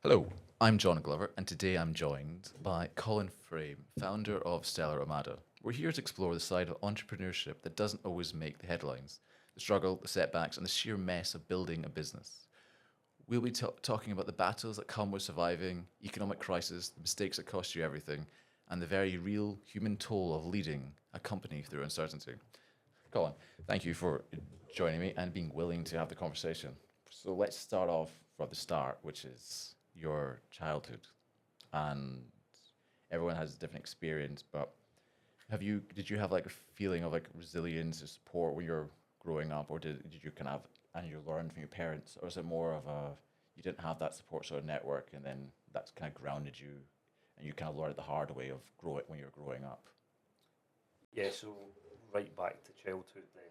Hello, I'm John Glover, and today I'm joined by Colin Frame, founder of Stellar Omada. We're here to explore the side of entrepreneurship that doesn't always make the headlines, the struggle, the setbacks, and the sheer mess of building a business. We'll be talking about the battles that come with surviving, economic crisis, the mistakes that cost you everything, and the very real human toll of leading a company through uncertainty. Colin, thank you for joining me and being willing to have the conversation. So let's start off from the start, which is your childhood. And everyone has a different experience, but did you have like a feeling of like resilience or support when you're growing up, or did you kind of and you learned from your parents, or is it more of a you didn't have that support sort of network, and then that's kind of grounded you, and you kind of learned the hard way of grow it when you're growing up? Yeah, so right back to childhood then.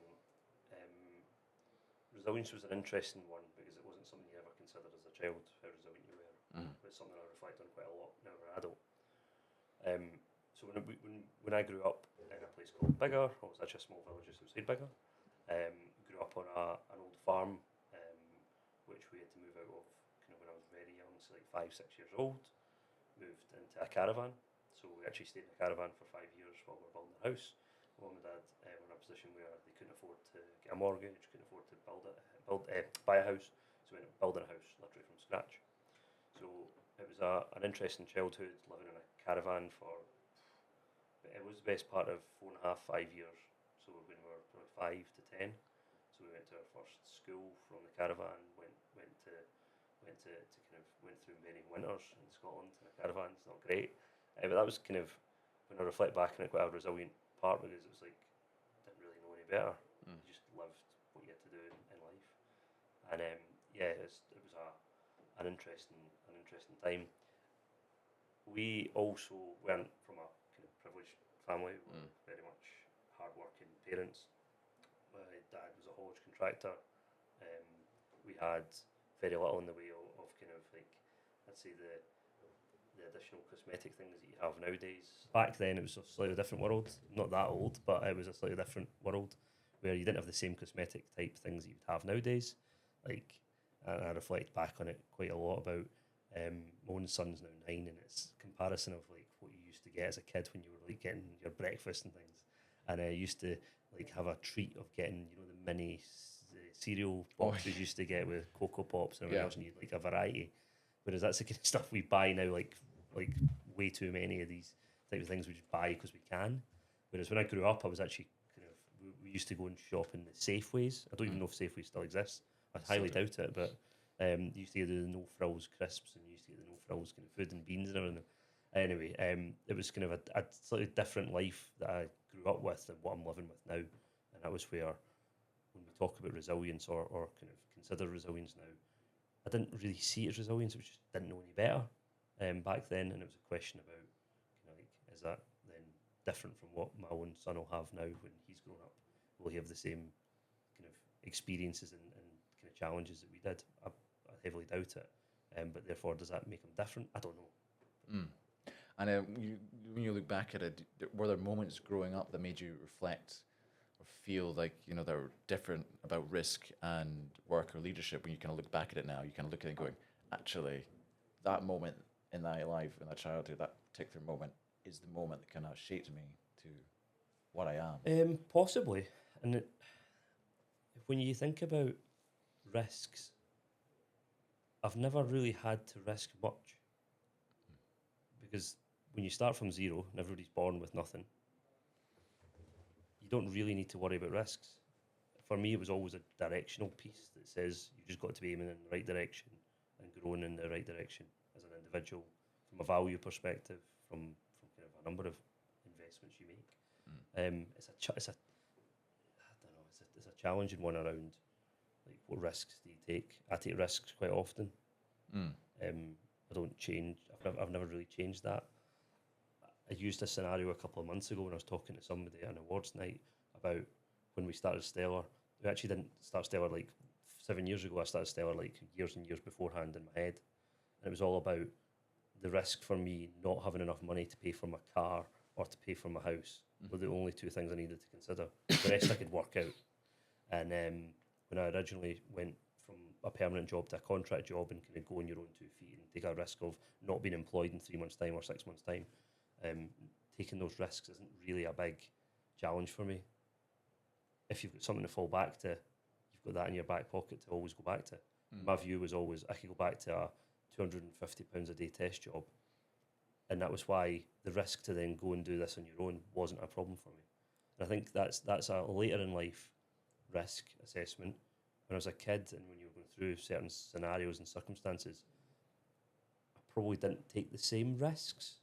Resilience was an interesting one because it wasn't something you ever considered as a child, how resilient you were. Mm. But it's something I reflect on quite a lot now as an adult. So when I grew up in a place called Biggar, it was actually a small village just outside Biggar, grew up on an old farm, which we had to move out of kind of when I was very young, so like 5, 6 years old. Moved into a caravan. So we actually stayed in a caravan for 5 years while we were building a house. Mum and dad were in a position where they couldn't afford to get a mortgage, couldn't afford to buy a house. So we ended up building a house literally from scratch. So it was an interesting childhood living in a caravan for. It was the best part of 4.5, 5 years. So when we were probably 5 to 10. So we went to our first school from the caravan. Went through many winters in Scotland in a caravan. It's not great, but that was kind of when I reflect back on it, quite a resilient part because it was like didn't really know any better. Mm. You just lived what you had to do in life, and yeah, it was an interesting time. We also weren't from a kind of privileged family. We Mm. were very much hardworking parents. My dad was a haulage contractor. We had very little in the way of kind of like, I'd say the additional cosmetic things that you have nowadays. Back then, it was a slightly different world. Not that old, but it was a slightly different world where you didn't have the same cosmetic type things that you'd have nowadays. Like, and I reflect back on it quite a lot about my own son's now 9, and it's comparison of like what you used to get as a kid when you were like getting your breakfast and things. And I used to like have a treat of getting the mini cereal Oh, boxes you used to get with Cocoa Pops and everything yeah. else, and you'd like a variety. Whereas that's the kind of stuff we buy now, like way too many of these type of things we just buy because we can. Whereas when I grew up, I was actually kind of we used to go and shop in the Safeways. I don't even Mm. know if Safeways still exists. I So highly doubt it, but you used to get the no frills crisps and you used to get the no frills kind of food and beans and everything. Anyway, it was kind of a slightly different life that I grew up with than what I'm living with now, and that was where when we talk about resilience or kind of consider resilience now, I didn't really see it as resilience. It was just didn't know any better back then, and it was a question about like, is that then different from what my own son will have now when he's grown up? Will he have the same kind of experiences and kind of challenges that we did? I heavily doubt it. But therefore, does that make him different? I don't know. Mm. And when you look back at it, were there moments growing up that made you reflect or feel like that were different about risk and work or leadership? When you kind of look back at it now, you kind of look at it and going, actually, that moment in my life, in that childhood, that particular moment is the moment that kind of shaped me to what I am. Possibly, and when you think about risks, I've never really had to risk much because when you start from zero and everybody's born with nothing, you don't really need to worry about risks. For me, it was always a directional piece that says you just got to be aiming in the right direction and growing in the right direction as an individual, from a value perspective, from kind of a number of investments you make. It's a I don't know, it's a challenging one around like what risks do you take? I take risks quite often. Mm. I don't change. I've never really changed that. I used a scenario a couple of months ago when I was talking to somebody at an awards night about when we started Stellar. We actually didn't start Stellar like 7 years ago. I started Stellar like years and years beforehand in my head. And it was all about the risk for me not having enough money to pay for my car or to pay for my house were the only two things I needed to consider. The rest I could work out. And when I originally went from a permanent job to a contract job and kind of go on your own 2 feet and take a risk of not being employed in 3 months' time or 6 months' time. Taking those risks isn't really a big challenge for me. If you've got something to fall back to, you've got that in your back pocket to always go back to. My view was always I could go back to a £250 a day test job, and that was why the risk to then go and do this on your own wasn't a problem for me. And I think that's a later in life risk assessment. When I was a kid and when you were going through certain scenarios and circumstances, I probably didn't take the same risks,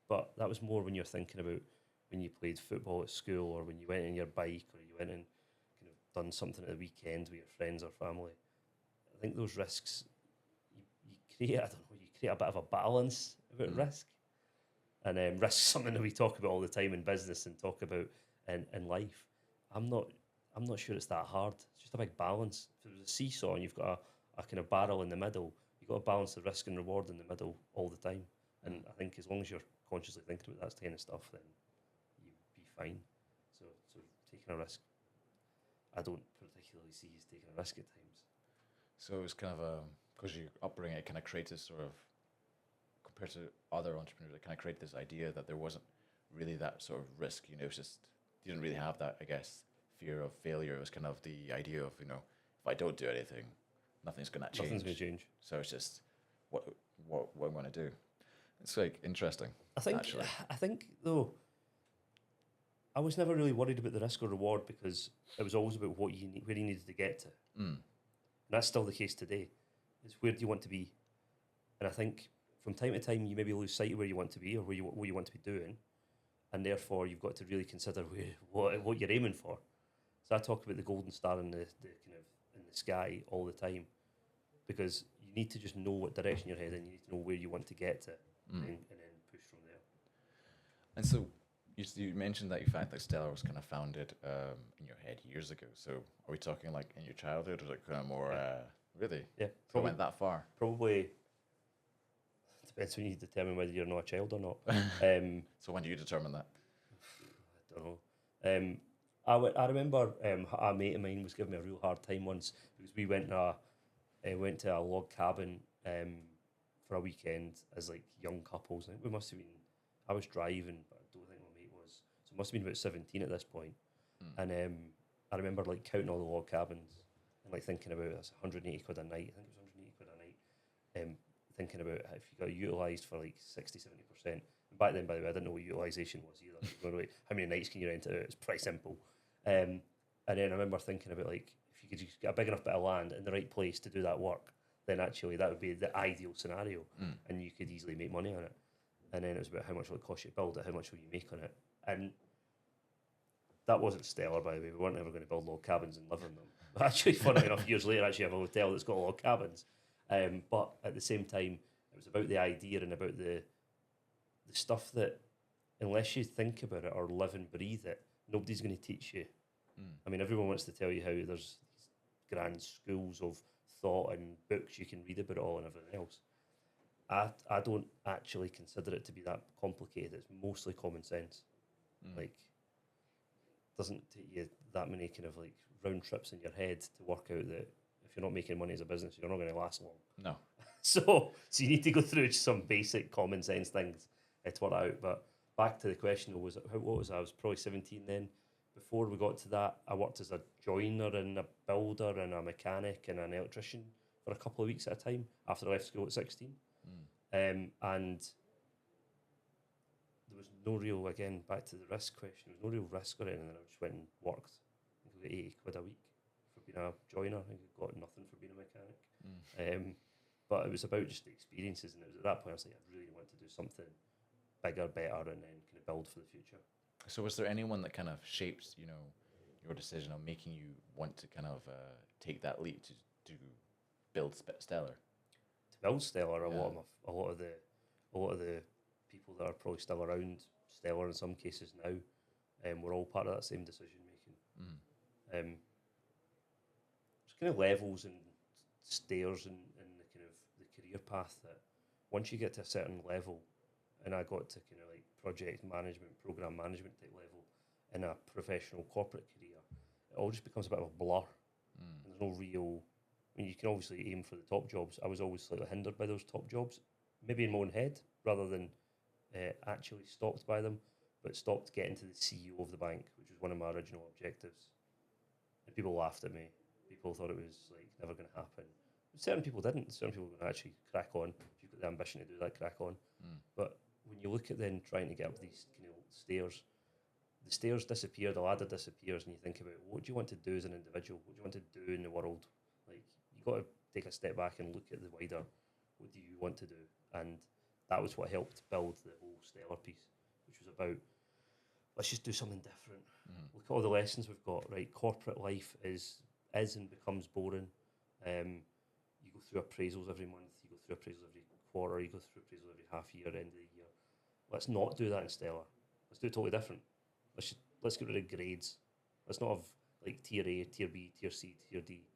but that was more when you're thinking about when you played football at school, or when you went on your bike, or you went and kind of done something at the weekend with your friends or family. I think those risks, you create, you create a bit of a balance about risk. And risk is something that we talk about all the time in business and talk about in life. I'm not sure it's that hard. It's just a big balance. If there's a seesaw and you've got a kind of barrel in the middle, you've got to balance the risk and reward in the middle all the time. And I think as long as you're consciously thinking about that kind of stuff, then you'll be fine. So taking a risk, I don't particularly see as taking a risk at times. So it's kind of because your upbringing, it kind of creates this sort of, compared to other entrepreneurs, it kind of created this idea that there wasn't really that sort of risk. You know, it's just, you didn't really have that, I guess, fear of failure. It was kind of the idea of, you know, if I don't do anything, nothing's going to change. Nothing's going to change. So it's just what I'm going to do. It's like interesting. I think though, I was never really worried about the risk or reward because it was always about what you need, where you needed to get to. And that's still the case today. It's where do you want to be? And I think from time to time you maybe lose sight of where you want to be or what you want to be doing, and therefore you've got to really consider what you're aiming for. So I talk about the golden star in the kind of in the sky all the time, because you need to just know what direction you're heading. You need to know where you want to get to, and then push from there. And so you mentioned that you fact that Stellar was kind of founded in your head years ago. So are we talking like in your childhood, or like kind of more really? Yeah, So it went that far. Probably depends when you determine whether you're not a child or not. So when do you determine that? I don't know. I remember a mate of mine was giving me a real hard time once because we went to a log cabin for a weekend as like young couples. I think we must have been. I was driving, but I don't think my mate was. So it must have been about 17 at this point. And I remember like counting all the log cabins and like thinking about that's 180 quid a night. I think it was 180 quid a night. Thinking about if you got utilised for like 60-70%. And back then, by the way, I didn't know what utilisation was either. How many nights can you rent it out? It's pretty simple. And then I remember thinking about like if you could just get a big enough bit of land in the right place to do that work, then actually that would be the ideal scenario, and you could easily make money on it. And then it was about how much will it cost you to build it, how much will you make on it, and that wasn't Stellar, by the way. We weren't ever going to build log cabins and live in them. But actually, funny enough, years later, I actually have a hotel that's got log cabins. But at the same time, it was about the idea and about the stuff that, unless you think about it or live and breathe it, nobody's going to teach you. I mean, everyone wants to tell you how there's these grand schools of thought and books you can read about it all and everything else. I don't actually consider it to be that complicated. It's mostly common sense. Like, doesn't take you that many kind of like round trips in your head to work out that if you're not making money as a business, you're not going to last long. No. So you need to go through some basic common sense things to work out. But back to the question, what was I? I was probably 17 then. Before we got to that, I worked as a joiner and a builder and a mechanic and an electrician for a couple of weeks at a time after I left school at 16. And there was no real, again, back to the risk question, there was no real risk or anything. I just went and worked. I think I got 80 quid a week for being a joiner. I think I got nothing for being a mechanic. But it was about just the experiences, and it was at that point I was like, I really want to do something bigger, better, and then kind of build for the future. So was there anyone that kind of shaped, you know, your decision on making you want to kind of take that leap to build Stellar? To build Stellar, a lot of the people that are probably still around Stellar in some cases now, we're all part of that same decision making. There's kind of levels and stairs in the kind of the career path that once you get to a certain level, and I got to kind of like project management, program management type level in a professional corporate career, it all just becomes a bit of a blur. And there's I mean, you can obviously aim for the top jobs. I was always slightly hindered by those top jobs, maybe in my own head rather than actually stopped by them, but stopped getting to the CEO of the bank, which was one of my original objectives. And people laughed at me. People thought it was like never going to happen. Certain people didn't. Certain people were going to actually crack on. If you've got the ambition to do that, crack on. But when you look at then trying to get up these stairs, the stairs disappear, the ladder disappears, and you think about what do you want to do as an individual? What do you want to do in the world? Like, you got to take a step back and look at the wider, what do you want to do? And that was what helped build the whole Stellar piece, which was about, let's just do something different. Look at all the lessons we've got, right? Corporate life is and becomes boring. You go through appraisals every month, you go through appraisals every quarter, you go through appraisals every half year, end of the year. Let's not do that in Stellar. Let's do it totally different. Let's get rid of grades. Let's not have like tier A, tier B, tier C, tier D.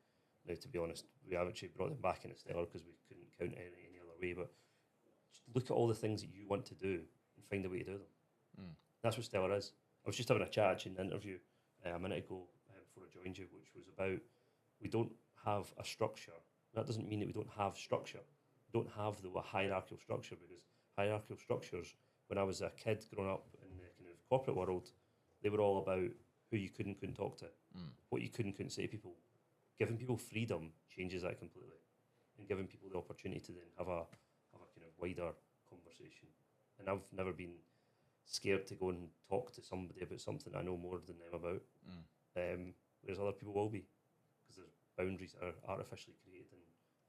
Now, to be honest, we have actually brought them back into Stellar because we couldn't count any other way. But just look at all the things that you want to do and find a way to do them. That's what Stellar is. I was just having a chat actually in the interview a minute ago before I joined you, which was about we don't have a structure. That doesn't mean that we don't have structure. We don't have the hierarchical structure, because hierarchical structures, when I was a kid growing up in the kind of corporate world, they were all about who you could and couldn't talk to, what you could and couldn't say to people. Giving people freedom changes that completely, and giving people the opportunity to then have a kind of wider conversation. And I've never been scared to go and talk to somebody about something I know more than them about, whereas other people will be, because there's boundaries that are artificially created and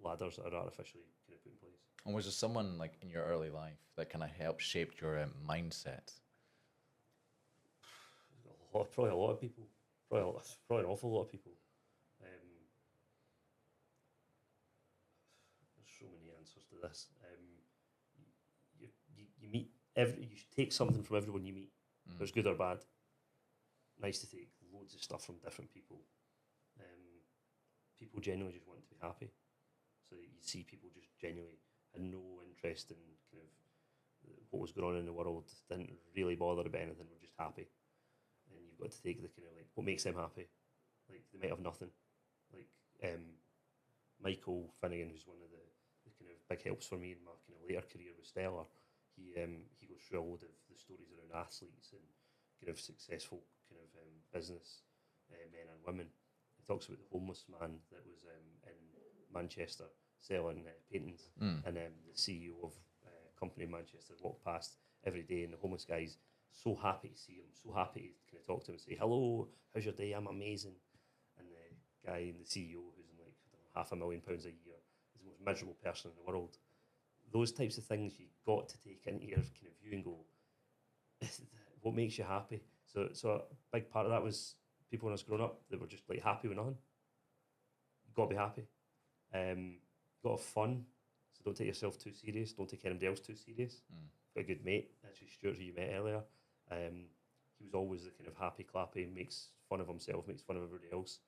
ladders that are artificially kind of put in place. And was there someone like in your early life that kind of helped shape your mindset? Probably a lot of people. Probably an awful lot of people. There's so many answers to this. You meet you should take something from everyone you meet, whether it's good or bad. Nice to take loads of stuff from different people. People genuinely just want to be happy. So you see people just genuinely had no interest in kind of what was going on in the world, didn't really bother about anything, were just happy. And you've got to take the kind of like what makes them happy. Like, they might have nothing. Like Michael Finnegan, who's one of the kind of big helps for me in my kind of later career with Stellar. He goes through a load of the stories around athletes and kind of successful kind of business men and women. He talks about the homeless man that was in Manchester selling paintings, and the CEO of a company in Manchester walked past every day, and the homeless guy's so happy to see him, so happy to kind of talk to him and say, "Hello, how's your day? I'm amazing." And the guy, the CEO, who's in like £500,000 a year, is the most miserable person in the world. Those types of things you got to take into your kind of view and go, what makes you happy? So a big part of that was people when I was growing up that were just like happy with nothing. You got to be happy. Got to have fun. So don't take yourself too serious. Don't take anybody else too serious. Got a good mate, actually Stuart, who you met earlier. He was always the kind of happy clappy, makes fun of himself, makes fun of everybody else.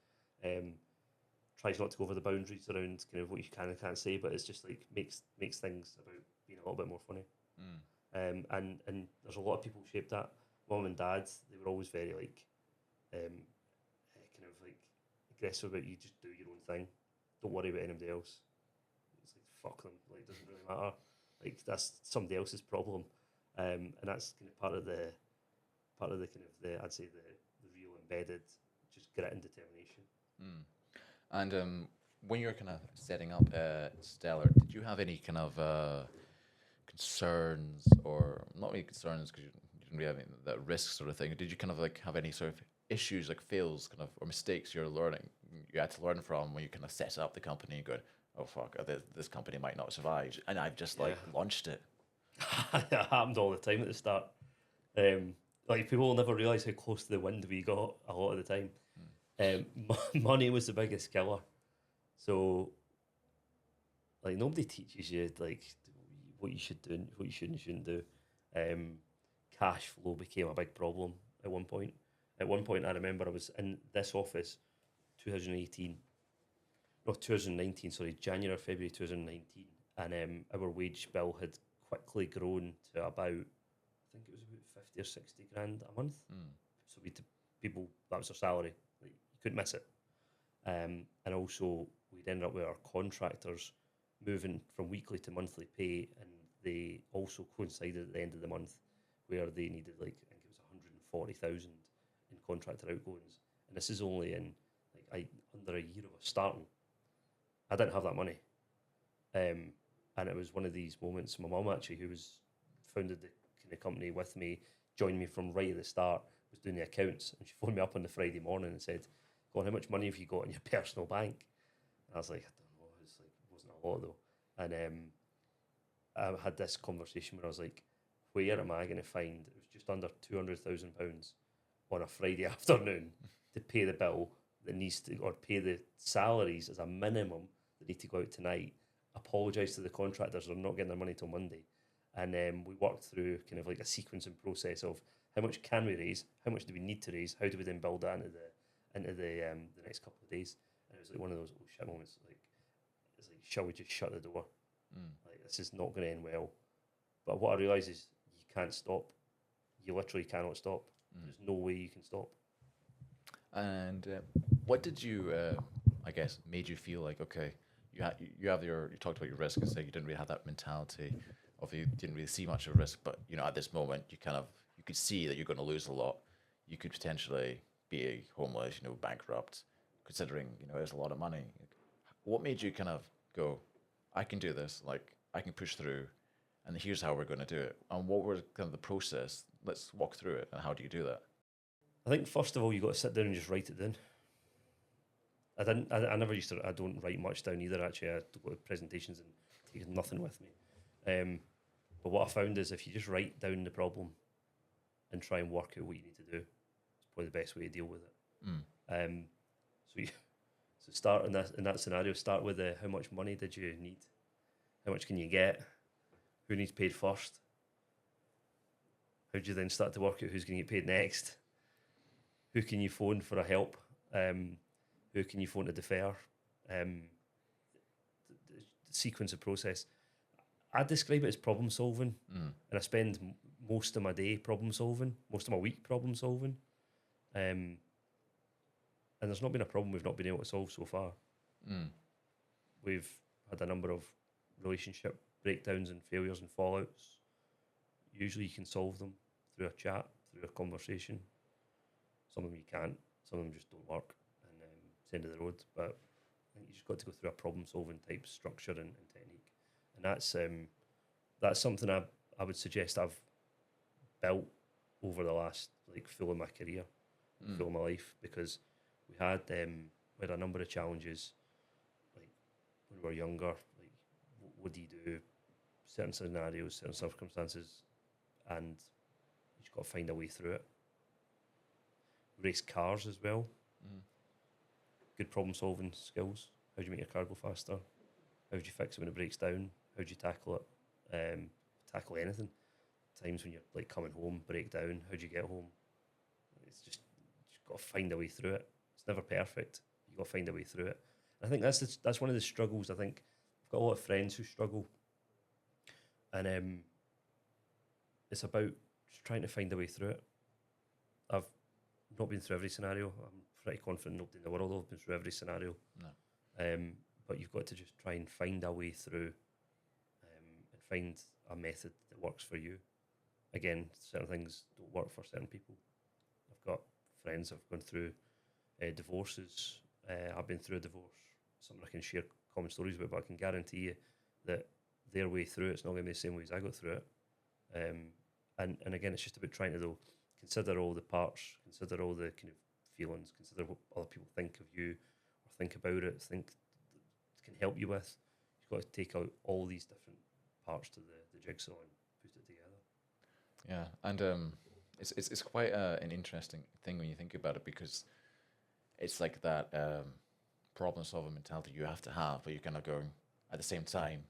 Tries not to go over the boundaries around kind of what you can and can't say, but it's just like makes things about being a little bit more funny. And there's a lot of people who shaped that. Mum and dad, they were always very like kind of like aggressive about you just do your own thing. Don't worry about anybody else. It's like, fuck them. Like, it doesn't really matter. Like, that's somebody else's problem. And that's kind of part of the kind of the, I'd say the real embedded just grit and determination. And when you were kind of setting up Stellar, did you have any kind of concerns, or not really concerns because you didn't really have any, that risk sort of thing? Did you kind of like have any sort of issues, like fails, kind of, or mistakes you had to learn from when you kind of set up the company and go, oh fuck, this company might not survive, and I've just like launched it? That happened all the time at the start. Like, people will never realise how close to the wind we got a lot of the time. Money was the biggest killer. So, like, nobody teaches you like what you should do and what you should and shouldn't do. Cash flow became a big problem at one point. At one point, I remember I was in this office, 2019, January or February 2019, and our wage bill had quickly grown to about, I think it was about 50 or 60 grand a month. So people, that was their salary. Like, you couldn't miss it. And also we'd ended up with our contractors moving from weekly to monthly pay, and they also coincided at the end of the month where they needed, like, I think it was 140,000 in contractor outgoings. And this is only in under a year of us starting. I didn't have that money. And it was one of these moments. My mum, actually, who was founded the kind of company with me, joined me from right at the start, was doing the accounts, and she phoned me up on the Friday morning and said, "Colin, how much money have you got in your personal bank?" And I was like, "I don't know." It's like, it wasn't a lot though. And I had this conversation where I was like, "Where am I going to find?" It was just under £200,000 on a Friday afternoon to pay the bill that needs to, or pay the salaries as a minimum that need to go out tonight. Apologise to the contractors, they're not getting their money till Monday. And we worked through kind of like a sequencing process of how much can we raise, how much do we need to raise, how do we then build that into the next couple of days. And it was like one of those oh shit moments. Like, it's like, shall we just shut the door? Like, this is not going to end well. But what I realised is you can't stop. You literally cannot stop. There's no way you can stop. And what did you, I guess, made you feel like, okay, you talked about your risk and said you didn't really have that mentality of, you didn't really see much of a risk, but at this moment you could see that you're going to lose a lot. You could potentially be homeless, bankrupt, considering there's a lot of money. What made you kind of go, I can do this, like I can push through, and here's how we're going to do it? And what was kind of the process? Let's walk through it, and how do you do that? I think first of all you got to sit down and just write it down. I never used to. I don't write much down either. Actually, I go to presentations and take nothing with me. But what I found is if you just write down the problem and try and work out what you need to do, it's probably the best way to deal with it. So start in that scenario. Start with how much money did you need? How much can you get? Who needs paid first? How do you then start to work out who's going to get paid next? Who can you phone for a help? Who can you phone to defer? The sequence of process. I describe it as problem solving, and I spend most of my day problem solving, most of my week problem solving. And there's not been a problem we've not been able to solve so far. We've had a number of relationship breakdowns and failures and fallouts. Usually you can solve them through a chat, through a conversation. Some of them you can't, some of them just don't work, and it's the end of the road. But I think you just got to go through a problem solving type structure and technique. And that's something I would suggest I've built over the last full of my career, full of my life, because we had a number of challenges, like when we were younger. Like, what do you do? Certain scenarios, certain circumstances, and you just got to find a way through it. Race cars as well. Good problem solving skills. How do you make your car go faster? How do you fix it when it breaks down? How do you tackle it? Tackle anything. Times when you're coming home, break down. How do you get home? It's just got to find a way through it. It's never perfect. You got to find a way through it. And I think that's one of the struggles. I think I've got a lot of friends who struggle, and it's about just trying to find a way through it. I've not been through every scenario. I'm pretty confident nobody in the world has been through every scenario. No. But you've got to just try and find a way through, and find a method that works for you. Again, certain things don't work for certain people. I've got friends who've gone through divorces. I've been through a divorce. Something I can share common stories about, but I can guarantee you that their way through it's not going to be the same way as I got through it. And again, it's just about trying to consider all the parts, consider all the kind of feelings, consider what other people think of you or think about it, think can help you with. You've got to take out all these different parts to the jigsaw and put it together. Yeah, and it's quite an interesting thing when you think about it, because it's like that problem solving mentality you have to have, but you're kind of going at the same time,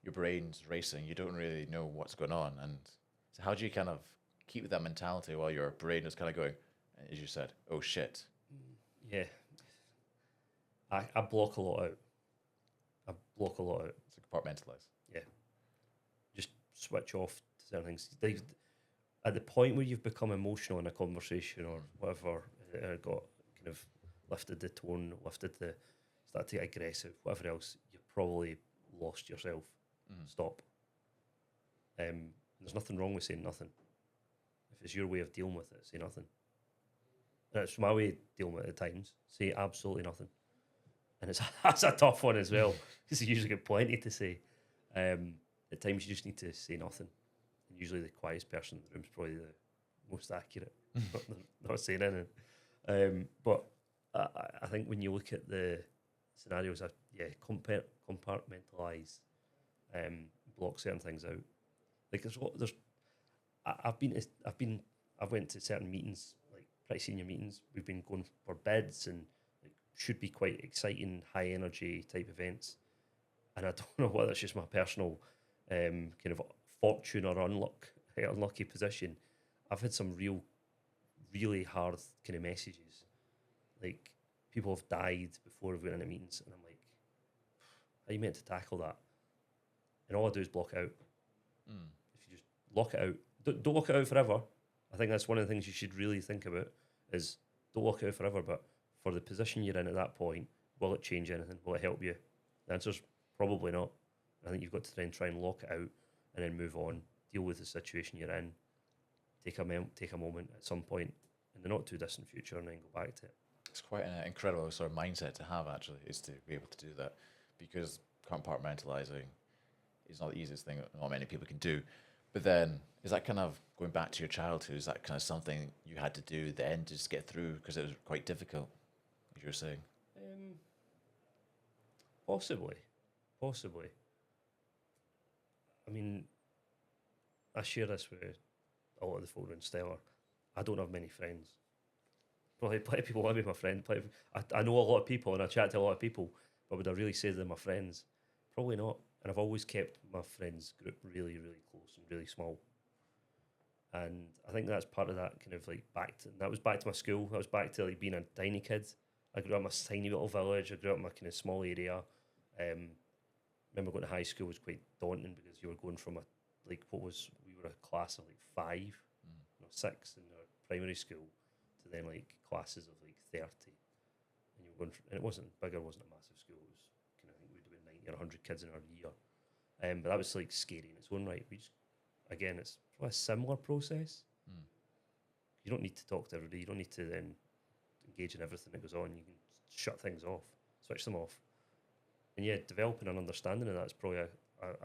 your brain's racing, you don't really know what's going on, and so how do you kind of keep that mentality while your brain is kind of going, as you said, oh shit? Yeah, I block a lot out. It's compartmentalize. Yeah, just switch off to certain things. At the point where you've become emotional in a conversation or whatever, got kind of lifted the tone, started to get aggressive, whatever else, you probably lost yourself. Stop. There's nothing wrong with saying nothing. If it's your way of dealing with it, say nothing. And it's my way of dealing with it at times. Say absolutely nothing. And that's a tough one as well, because you usually get plenty to say. At times you just need to say nothing. And usually the quietest person in the room is probably the most accurate. not saying anything. But I think when you look at the scenarios, compartmentalise, block certain things out. Like I've went to certain meetings, like pretty senior meetings. We've been going for bids and like should be quite exciting, high energy type events. And I don't know whether it's just my personal kind of fortune or unlucky position. I've had some really hard kind of messages. Like people have died before we've went into meetings, and I'm like, how are you meant to tackle that? And all I do is block it out. If you just lock it out, don't lock it out forever. I think that's one of the things you should really think about is don't lock it out forever, but for the position you're in at that point, will it change anything? Will it help you? The answer's probably not. I think you've got to try and lock it out and then move on, deal with the situation you're in, take a moment at some point in the not too distant future and then go back to it. It's quite an incredible sort of mindset to have, actually, is to be able to do that, because compartmentalizing is not the easiest thing that not many people can do. But then, is that kind of going back to your childhood? Is that kind of something you had to do then to just get through because it was quite difficult, as you're saying? Possibly. I mean, I share this with a lot of the folk in Stellar. I don't have many friends. Probably plenty of people want to be my friend. I know a lot of people and I chat to a lot of people, but would I really say they're my friends? Probably not. And I've always kept my friends group really, really close and really small. And I think that's part of that kind of like that was back to my school. That was back to like being a tiny kid. I grew up in a tiny little village. I grew up in a kind of small area. Remember going to high school was quite daunting because you were going from we were a class of like 5, 6 in our primary school to then like classes of like 30. And you were going and it wasn't a massive school. It was kind of, I think we would have been 90 or 100 kids in our year. But that was like scary in its own right. It's probably a similar process. You don't need to talk to everybody. You don't need to then engage in everything that goes on. You can shut things off, switch them off. And yeah, developing an understanding of that's probably a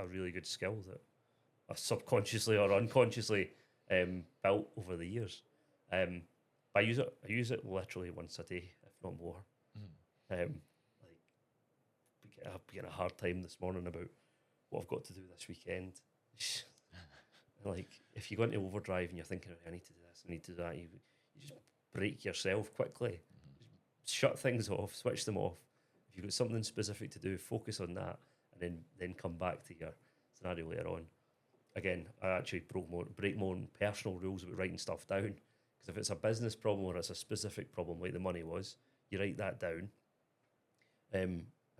really good skill that I subconsciously or unconsciously built over the years. I use it literally once a day, if not more. I've been getting a hard time this morning about what I've got to do this weekend. Like, if you go into overdrive and you're thinking, I need to do this, I need to do that, you just break yourself quickly. Just shut things off, switch them off. If you've got something specific to do, focus on that, and then come back to your scenario later on. Again, I actually break more own personal rules about writing stuff down. Because if it's a business problem or it's a specific problem, like the money was, you write that down. I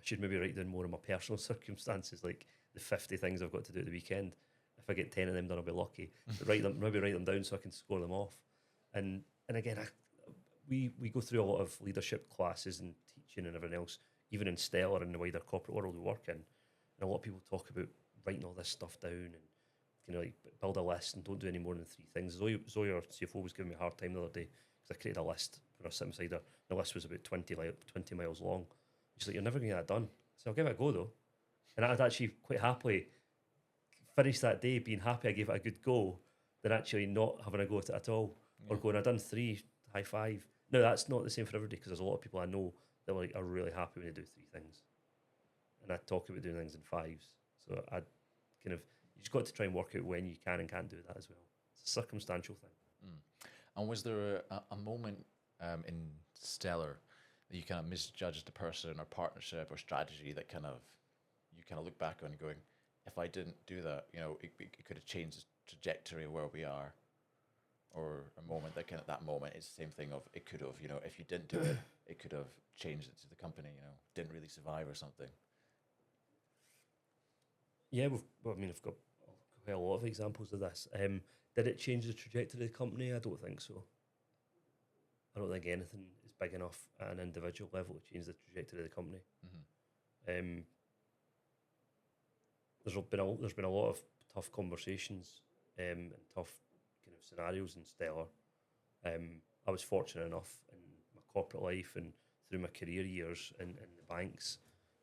should maybe write down more of my personal circumstances, like the 50 things I've got to do at the weekend. If I get 10 of them done, I'll be lucky. But write them down so I can score them off. And again, we go through a lot of leadership classes and teaching and everything else, even in Stellar and the wider corporate world we work in. And a lot of people talk about writing all this stuff down and like build a list and don't do any more than 3 things. Zoe, our CFO, was giving me a hard time the other day because I created a list when I was sitting beside her. The list was about 20 miles long. She's like, you're never going to get that done. So I'll give it a go though. And I'd actually quite happily finish that day being happy I gave it a good go than actually not having a go at it at all. Yeah. Or going, I've done 3, high 5. No, that's not the same for everybody because there's a lot of people I know that are really happy when they do 3 things. And I talk about doing things in 5s. So I kind of, you just got to try and work out when you can and can't do that as well. It's a circumstantial thing. And was there a moment in Stellar that you kind of misjudged a person or partnership or strategy that you look back on going, if I didn't do that, it could have changed the trajectory of where we are? Or a moment that moment is the same thing of it could have, if you didn't do it, it could have changed it to the company, didn't really survive or something. Yeah, I've got quite a lot of examples of this. Did it change the trajectory of the company? I don't think so. I don't think anything is big enough at an individual level to change the trajectory of the company. Mm-hmm. There's been a lot of tough conversations and tough kind of scenarios in Stellar. I was fortunate enough in my corporate life and through my career years in the banks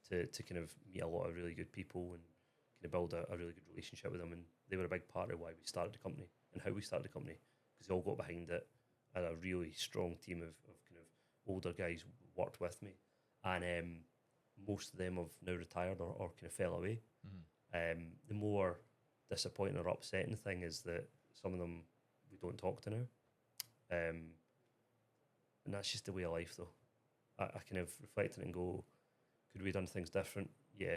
to kind of meet a lot of really good people and kind of build a really good relationship with them, and they were a big part of why we started the company and how we started the company, because they all got behind it, and a really strong team of kind of older guys worked with me, and most of them have now retired or kind of fell away. Mm-hmm. The more disappointing or upsetting thing is that some of them we don't talk to now, and that's just the way of life though. I kind of reflect on it and go, could we have done things different? Yeah,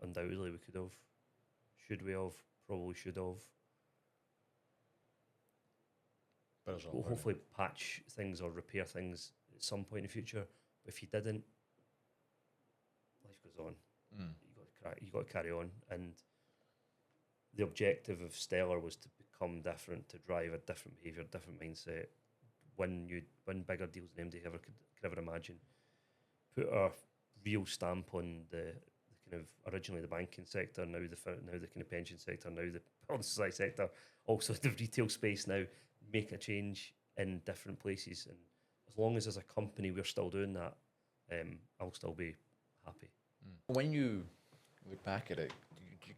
undoubtedly we could have. Should we have? Probably should have. But We'll hopefully patch things or repair things at some point in the future. But if you didn't, life goes on. Mm. You got to carry on. And the objective of Stellar was to become different, to drive a different behaviour, different mindset. Win bigger deals than MD could ever imagine. Put a real stamp on the kind of originally the banking sector, now the kind of pension sector, now the building society sector, also the retail space now. Make a change in different places, and as long as as a company we're still doing that, I'll still be happy. When you look back at it,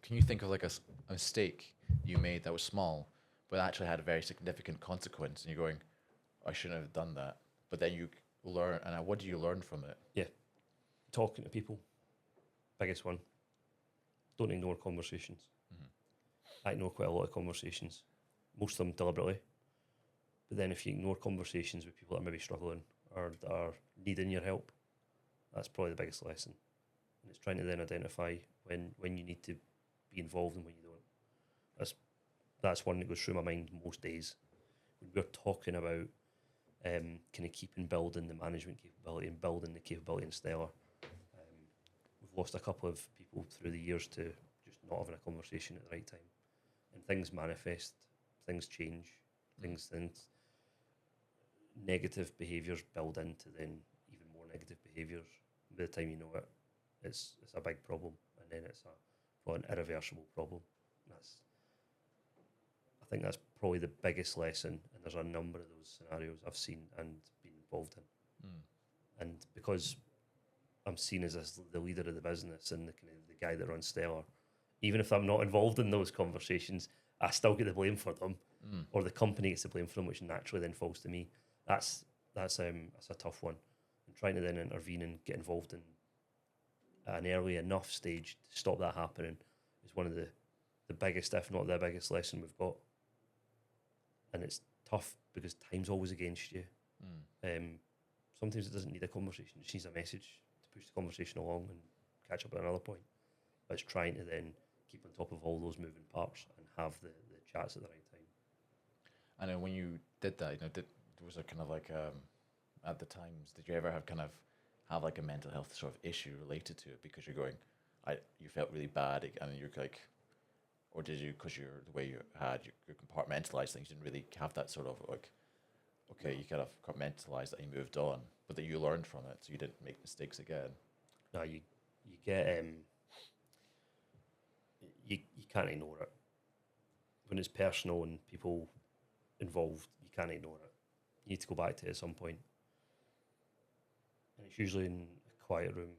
can you think of like a mistake you made that was small, but actually had a very significant consequence, and you're going, I shouldn't have done that, but then you learn, and what do you learn from it? Yeah, talking to people, biggest one. Don't ignore conversations. Mm-hmm. I ignore quite a lot of conversations, most of them deliberately. But then if you ignore conversations with people that are maybe struggling or that are needing your help, that's probably the biggest lesson. And it's trying to then identify when you need to be involved and when you don't. That's one that goes through my mind most days. When we're talking about kind of keeping building the management capability and building the capability in Stellar, we've lost a couple of people through the years to just not having a conversation at the right time. And things manifest, things change, things negative behaviours build into then even more negative behaviours. By the time you know it, it's a big problem, and then it's probably an irreversible problem. I think that's probably the biggest lesson, and there's a number of those scenarios I've seen and been involved in. And because I'm seen as the leader of the business and the kind of the guy that runs Stellar, even if I'm not involved in those conversations, I still get the blame for them, or the company gets the blame for them, which naturally then falls to me. That's a tough one, and trying to then intervene and get involved in at an early enough stage to stop that happening is one of the biggest, if not the biggest, lesson we've got. And it's tough because time's always against you. Sometimes it doesn't need a conversation; it just needs a message to push the conversation along and catch up at another point. But it's trying to then keep on top of all those moving parts and have the chats at the right time. And then when you did that, was there kind of like at the times, did you ever have like a mental health sort of issue related to it because you're going, you felt really bad and you're like, or did you, because you're the way you had you compartmentalized things, you didn't really have that sort of like, okay, you kind of compartmentalized that, you moved on, but that you learned from it, so you didn't make mistakes again. No, you get you can't ignore it when it's personal and people involved. You can't ignore it. You need to go back to it at some point, and it's usually in a quiet room.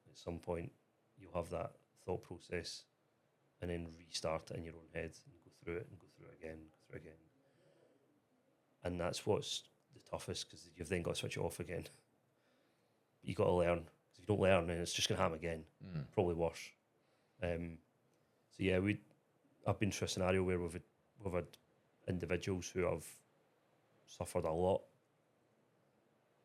At some point, you'll have that thought process, and then restart it in your own head and go through it and go through it again, go through it again. And that's what's the toughest, because you've then got to switch it off again. But you got to learn. Because if you don't learn, then it's just going to happen again. Probably worse. So yeah, I've been through a scenario where we've had individuals who have suffered a lot,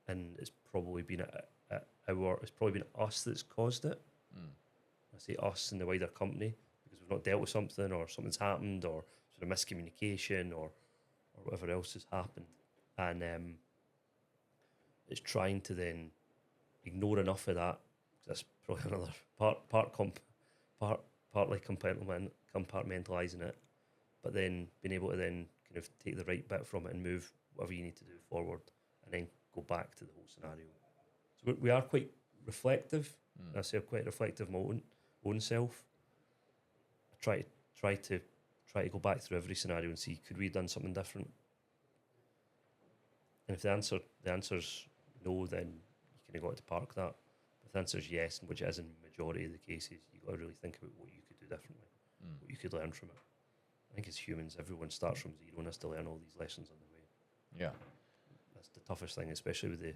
and it's probably been it's probably been us that's caused it. I say us in the wider company, because we've not dealt with something, or something's happened, or sort of miscommunication, or whatever else has happened, and it's trying to then ignore enough of that. That's probably another partly compartmentalising it, but then being able to then kind of take the right bit from it and move whatever you need to do forward, and then go back to the whole scenario. So we are quite reflective. I say quite reflective of my own self. I try to go back through every scenario and see, could we have done something different? And if the answer's no, then you kind of got to park that. If the answer's yes, which it is in the majority of the cases, you got to really think about what you could do differently, what you could learn from it. I think as humans, everyone starts from zero and has to learn all these lessons on the way. Yeah. That's the toughest thing, especially with the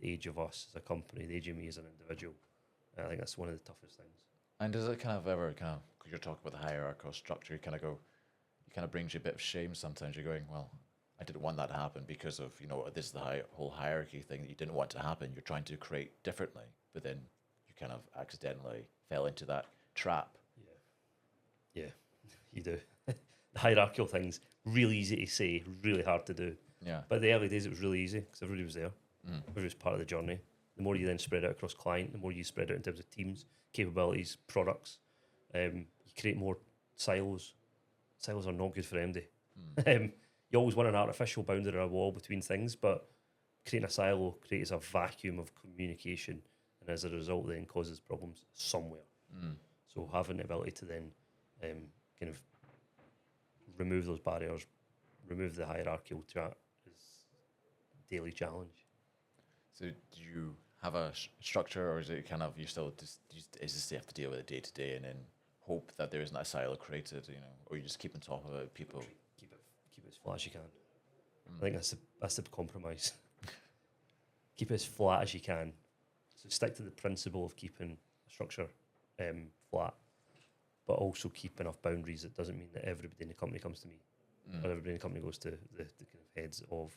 age of us as a company, the age of me as an individual. I think that's one of the toughest things. And does it kind of ever because you're talking about the hierarchical structure, you kind of brings you a bit of shame sometimes. You're going, well, I didn't want that to happen because of, this is the whole hierarchy thing that you didn't want to happen. You're trying to create differently, but then you kind of accidentally fell into that trap. Yeah, you do. The hierarchical thing's really easy to say, really hard to do. Yeah. But the early days, it was really easy because everybody was there. Everybody was part of the journey. The more you then spread out across client, the more you spread out in terms of teams, capabilities, products. You create more silos. Silos are not good for MD. You always want an artificial boundary or a wall between things, but creating a silo creates a vacuum of communication, and as a result then causes problems somewhere. So having the ability to then kind of remove those barriers, remove the hierarchical chat is a daily challenge. So do you have a structure, or is it kind of you still just you have to deal with it day to day and then hope that there isn't a silo created, or you just keep on top of it, people Keep it as flat as you can. I think that's the compromise. Keep it as flat as you can. So stick to the principle of keeping a structure flat, but also keep enough boundaries. It doesn't mean that everybody in the company comes to me, or everybody in the company goes to the kind of heads of.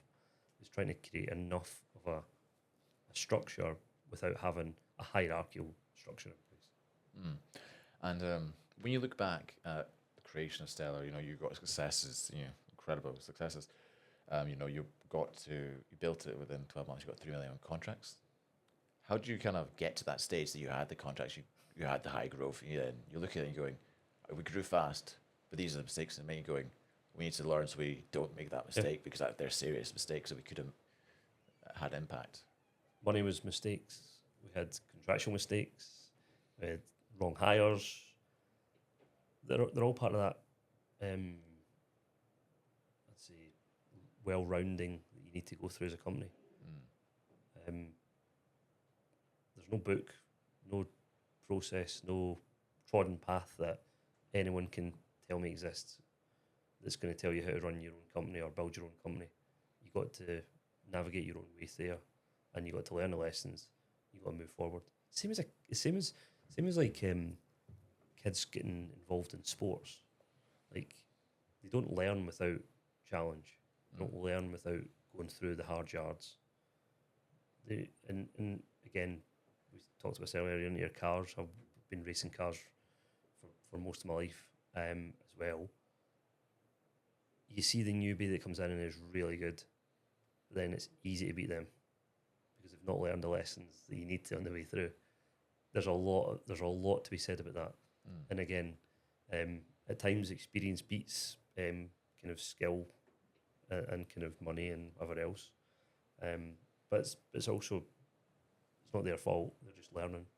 It's trying to create enough of a structure without having a hierarchical structure in place. And when you look back at the creation of Stellar, you got successes, incredible successes. You built it within 12 months. You got 3 million contracts. How did you kind of get to that stage that you had the contracts, you had the high growth, and you look at it and you're going, we grew fast, but these are the mistakes that made going, we need to learn so we don't make that mistake because they're serious mistakes that we could have had impact. Money was mistakes. We had contractual mistakes. We had wrong hires. They're all part of that. Let's say well-rounding that you need to go through as a company. There's no book, no process, no trodden path that anyone can tell me exists that's going to tell you how to run your own company or build your own company. You got to navigate your own way there, and you got to learn the lessons. You got to move forward. Same as like kids getting involved in sports. Like they don't learn without challenge. They don't learn without going through the hard yards. And again, we talked about this earlier in your cars. I've been racing cars for most of my life as well. You see the newbie that comes in and is really good, then it's easy to beat them because they've not learned the lessons that you need to on the way through. There's a lot to be said about that. And again, at times experience beats kind of skill and kind of money and whatever else. But it's also, it's not their fault, they're just learning.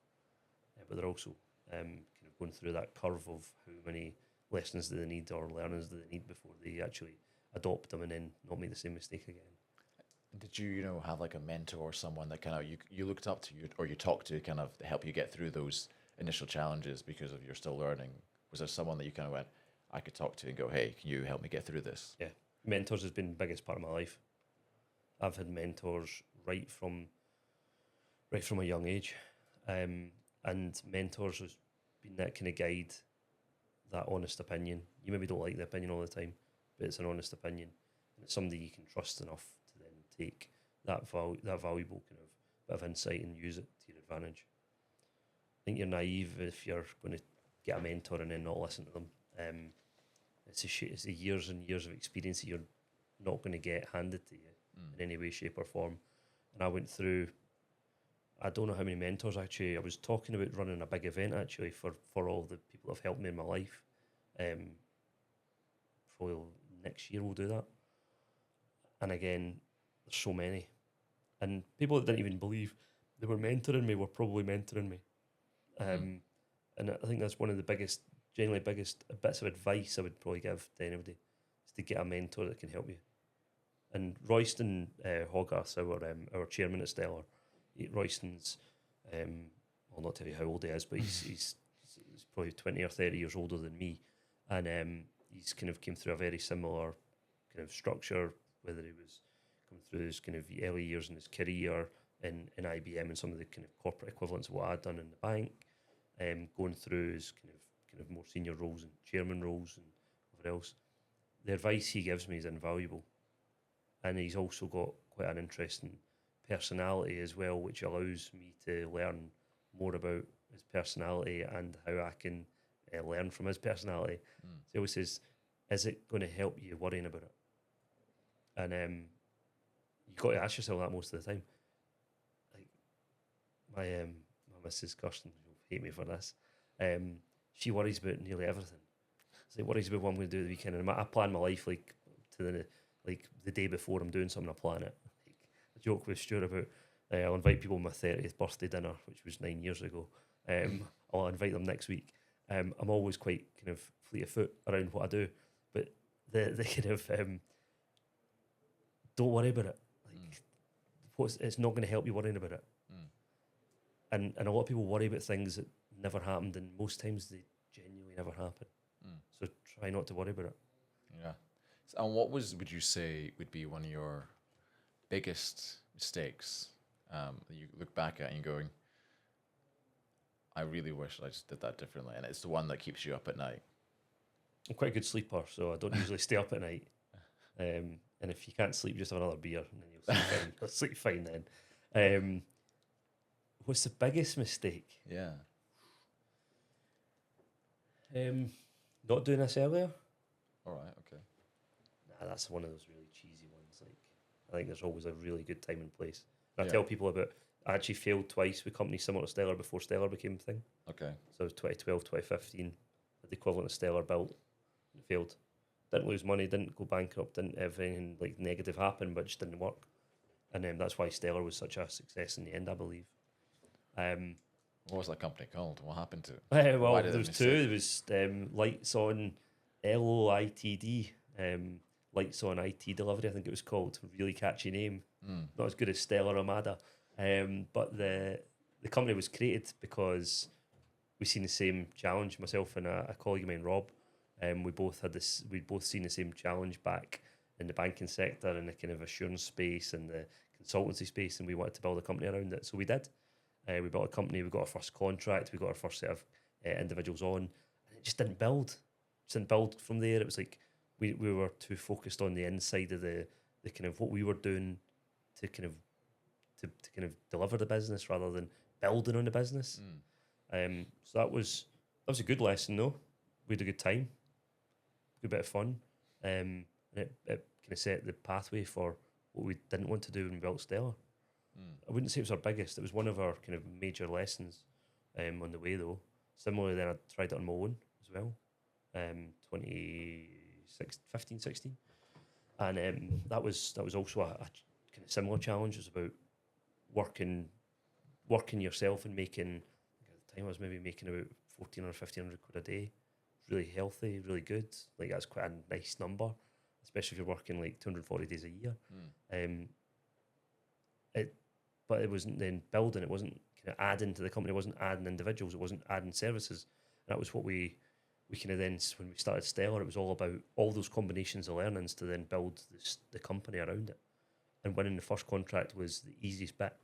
But they're also kind of going through that curve of how many lessons do they need or learnings do they need before they actually adopt them and then not make the same mistake again. Did you, have like a mentor or someone that kind of you looked up to or you talked to kind of to help you get through those initial challenges because of you're still learning? Was there someone that you kind of went, I could talk to and go, hey, can you help me get through this? Yeah, mentors has been the biggest part of my life. I've had mentors right from a young age, and mentors has been that kind of guide, that honest opinion. You maybe don't like the opinion all the time, but it's an honest opinion, and it's somebody you can trust enough to then take that valuable kind of bit of insight and use it to your advantage. I think you're naive if you're going to get a mentor and then not listen to them. It's the years and years of experience that you're not going to get handed to you in any way, shape or form. And I went through, I don't know how many mentors actually. I was talking about running a big event actually for all the people that have helped me in my life. Probably next year we'll do that. And again, there's so many. And people that didn't even believe they were mentoring me were probably mentoring me. And I think that's one of the generally biggest bits of advice I would probably give to anybody, is to get a mentor that can help you. And Royston Hogarth, our chairman at Stellar, Royston's, I'll not tell you how old he is, but he's probably 20 or 30 years older than me. And he's kind of came through a very similar kind of structure, whether he was coming through his kind of early years in his career in IBM and some of the kind of corporate equivalents of what I'd done in the bank, going through his kind of more senior roles and chairman roles and whatever else. The advice he gives me is invaluable. And he's also got quite an interesting personality as well, which allows me to learn more about his personality and how I can learn from his personality. So he always says, is it going to help you worrying about it? And you've got to ask yourself that most of the time. Like my Mrs. Kirsten will hate me for this. She worries about nearly everything. She worries about what I'm going to do the weekend, and I plan my life like to the day before I'm doing something. I plan it. Like, I joke with Stuart about I'll invite people on my 30th birthday dinner, which was 9 years ago. I'll invite them next week. I'm always quite kind of fleet of foot around what I do, but the kind of don't worry about it. Like, it's not going to help you worrying about it. And a lot of people worry about things that never happened, and most times they genuinely never happen. So try not to worry about it. Yeah. And what would you say would be one of your biggest mistakes that you look back at and you're going, I really wish I just did that differently, and it's the one that keeps you up at night? I'm quite a good sleeper, so I don't usually stay up at night. And if you can't sleep, just have another beer, and then you'll sleep fine. You'll sleep fine then. What's the biggest mistake? Yeah. Not doing this earlier. All right. Okay. Nah, that's one of those really cheesy ones. Like, I think there's always a really good time and place. And I tell people about, I actually failed twice with companies similar to Stellar before Stellar became a thing. Okay. So 2012, 2015, had the equivalent of Stellar built, and failed. Didn't lose money, didn't go bankrupt, didn't have anything like negative happen, but it just didn't work. And that's why Stellar was such a success in the end, I believe. What was that company called? What happened to it? Well, there was two. There was Lights On LOITD, Lights On IT Delivery, I think it was called. Really catchy name. Not as good as Stellar Omada. But the company was created because we seen the same challenge. Myself and a colleague of mine, Rob, we'd both seen the same challenge back in the banking sector and the kind of assurance space and the consultancy space, and we wanted to build a company around it. So we did. We built a company, we got our first contract, we got our first set of individuals on, and it just didn't build. Just didn't build from there. It was like we were too focused on the inside of the kind of what we were doing to kind of deliver the business rather than building on the business. So that was a good lesson though. We had a good time, good bit of fun, and it kind of set the pathway for what we didn't want to do when we built Stellar. I wouldn't say it was our biggest. It was one of our kind of major lessons on the way, though. Similarly, then I tried it on my own as well, 2015, 16. And that was also a kind of similar challenge. It was about working yourself and making, at the time I was maybe making about 1,400 or 1,500 quid a day. Really healthy, really good. Like, that's quite a nice number, especially if you're working like 240 days a year. But it wasn't then building, it wasn't kind of adding to the company, it wasn't adding individuals, it wasn't adding services. And that was what we kind of then, when we started Stellar, it was all about all those combinations of learnings to then build the company around it. And winning the first contract was the easiest bit.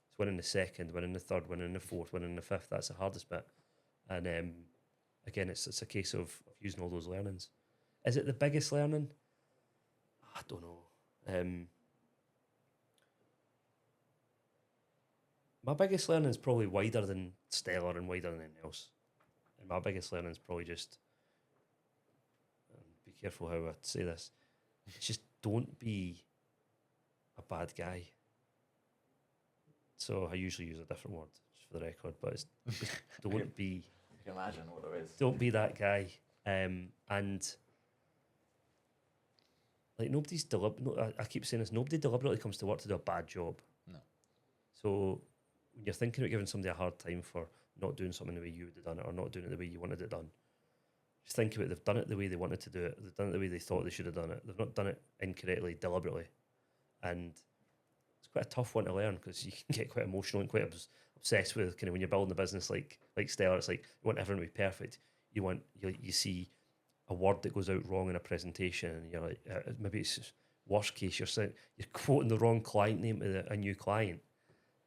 It's winning the second, winning the third, winning the fourth, winning the fifth, that's the hardest bit. And again, it's a case of using all those learnings. Is it the biggest learning? I don't know. My biggest learning is probably wider than Stellar and wider than anything else. And my biggest learning is probably just, be careful how I say this, it's just don't be a bad guy. So I usually use a different word, just for the record, but it's just don't be... You can imagine what it is. Don't be that guy. And like, I keep saying this, nobody deliberately comes to work to do a bad job. No. So when you're thinking about giving somebody a hard time for not doing something the way you would have done it or not doing it the way you wanted it done, just think about it. They've done it the way they wanted to do it. They've done it the way they thought they should have done it. They've not done it incorrectly, deliberately. And it's quite a tough one to learn because you can get quite emotional and quite obsessed with kind of when you're building a business like Stellar. It's like you want everyone to be perfect. You see a word that goes out wrong in a presentation, and you're like, maybe it's worst case you're quoting the wrong client name to a new client.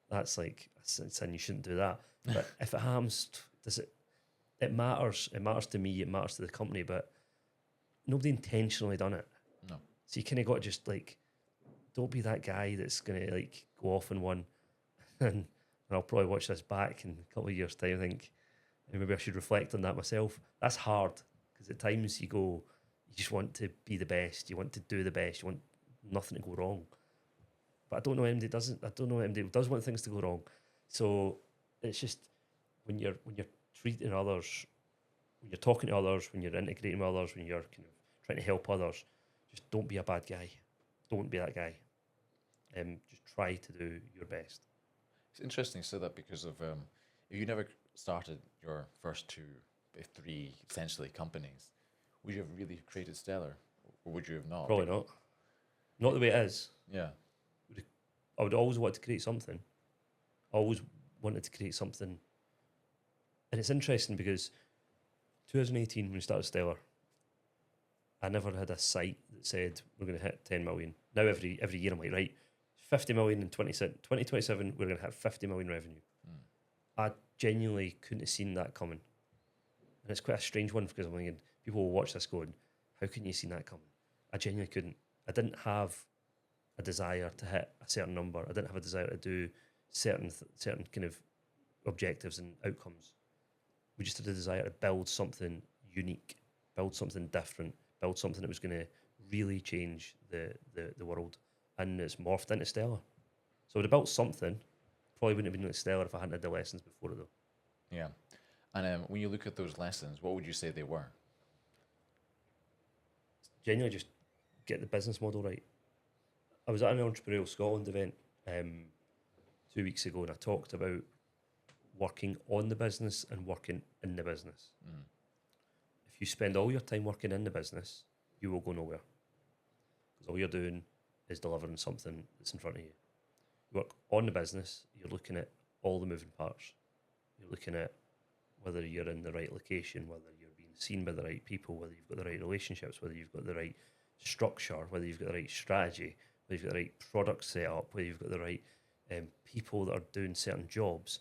That's like a sin. You shouldn't do that. But if it happens, it matters. It matters to me. It matters to the company. But nobody intentionally done it. No. So you kind of got to just like, don't be that guy that's gonna like go off on one, and I'll probably watch this back in a couple of years' time. I think maybe I should reflect on that myself. That's hard because at times you just want to be the best. You want to do the best. You want nothing to go wrong. But I don't know anybody doesn't. I don't know anybody who does want things to go wrong. So it's just when you're treating others, when you're talking to others, when you're integrating with others, when you're kind of trying to help others, just don't be a bad guy. Don't be that guy. Just try to do your best. It's interesting you said that because of if you never started your first two, three essentially companies, would you have really created Stellar, or would you have not? Probably not. Not the way it is. Yeah. I would always want to create something. Always wanted to create something. And it's interesting because 2018 when we started Stellar, I never had a site that said we're going to hit 10 million. Now every year I'm like, right, 50 million in 2027, we're going to hit 50 million revenue. I genuinely couldn't have seen that coming. And it's quite a strange one because I'm thinking, people will watch this going, how couldn't you seen that coming? I genuinely couldn't. I didn't have a desire to hit a certain number. I didn't have a desire to do certain kind of objectives and outcomes. We just had a desire to build something unique, build something different, build something that was going to really change the world. And it's morphed into Stellar. So I would have built something. Probably wouldn't have been like Stellar if I hadn't had the lessons before it though. Yeah. And when you look at those lessons, what would you say they were? Genuinely just get the business model right. I was at an Entrepreneurial Scotland event 2 weeks ago and I talked about working on the business and working in the business. If you spend all your time working in the business, you will go nowhere. Because all you're doing is delivering something that's in front of you. You work on the business, you're looking at all the moving parts. You're looking at whether you're in the right location, whether you're being seen by the right people, whether you've got the right relationships, whether you've got the right structure, whether you've got the right strategy, whether you've got the right product set up, whether you've got the right people that are doing certain jobs.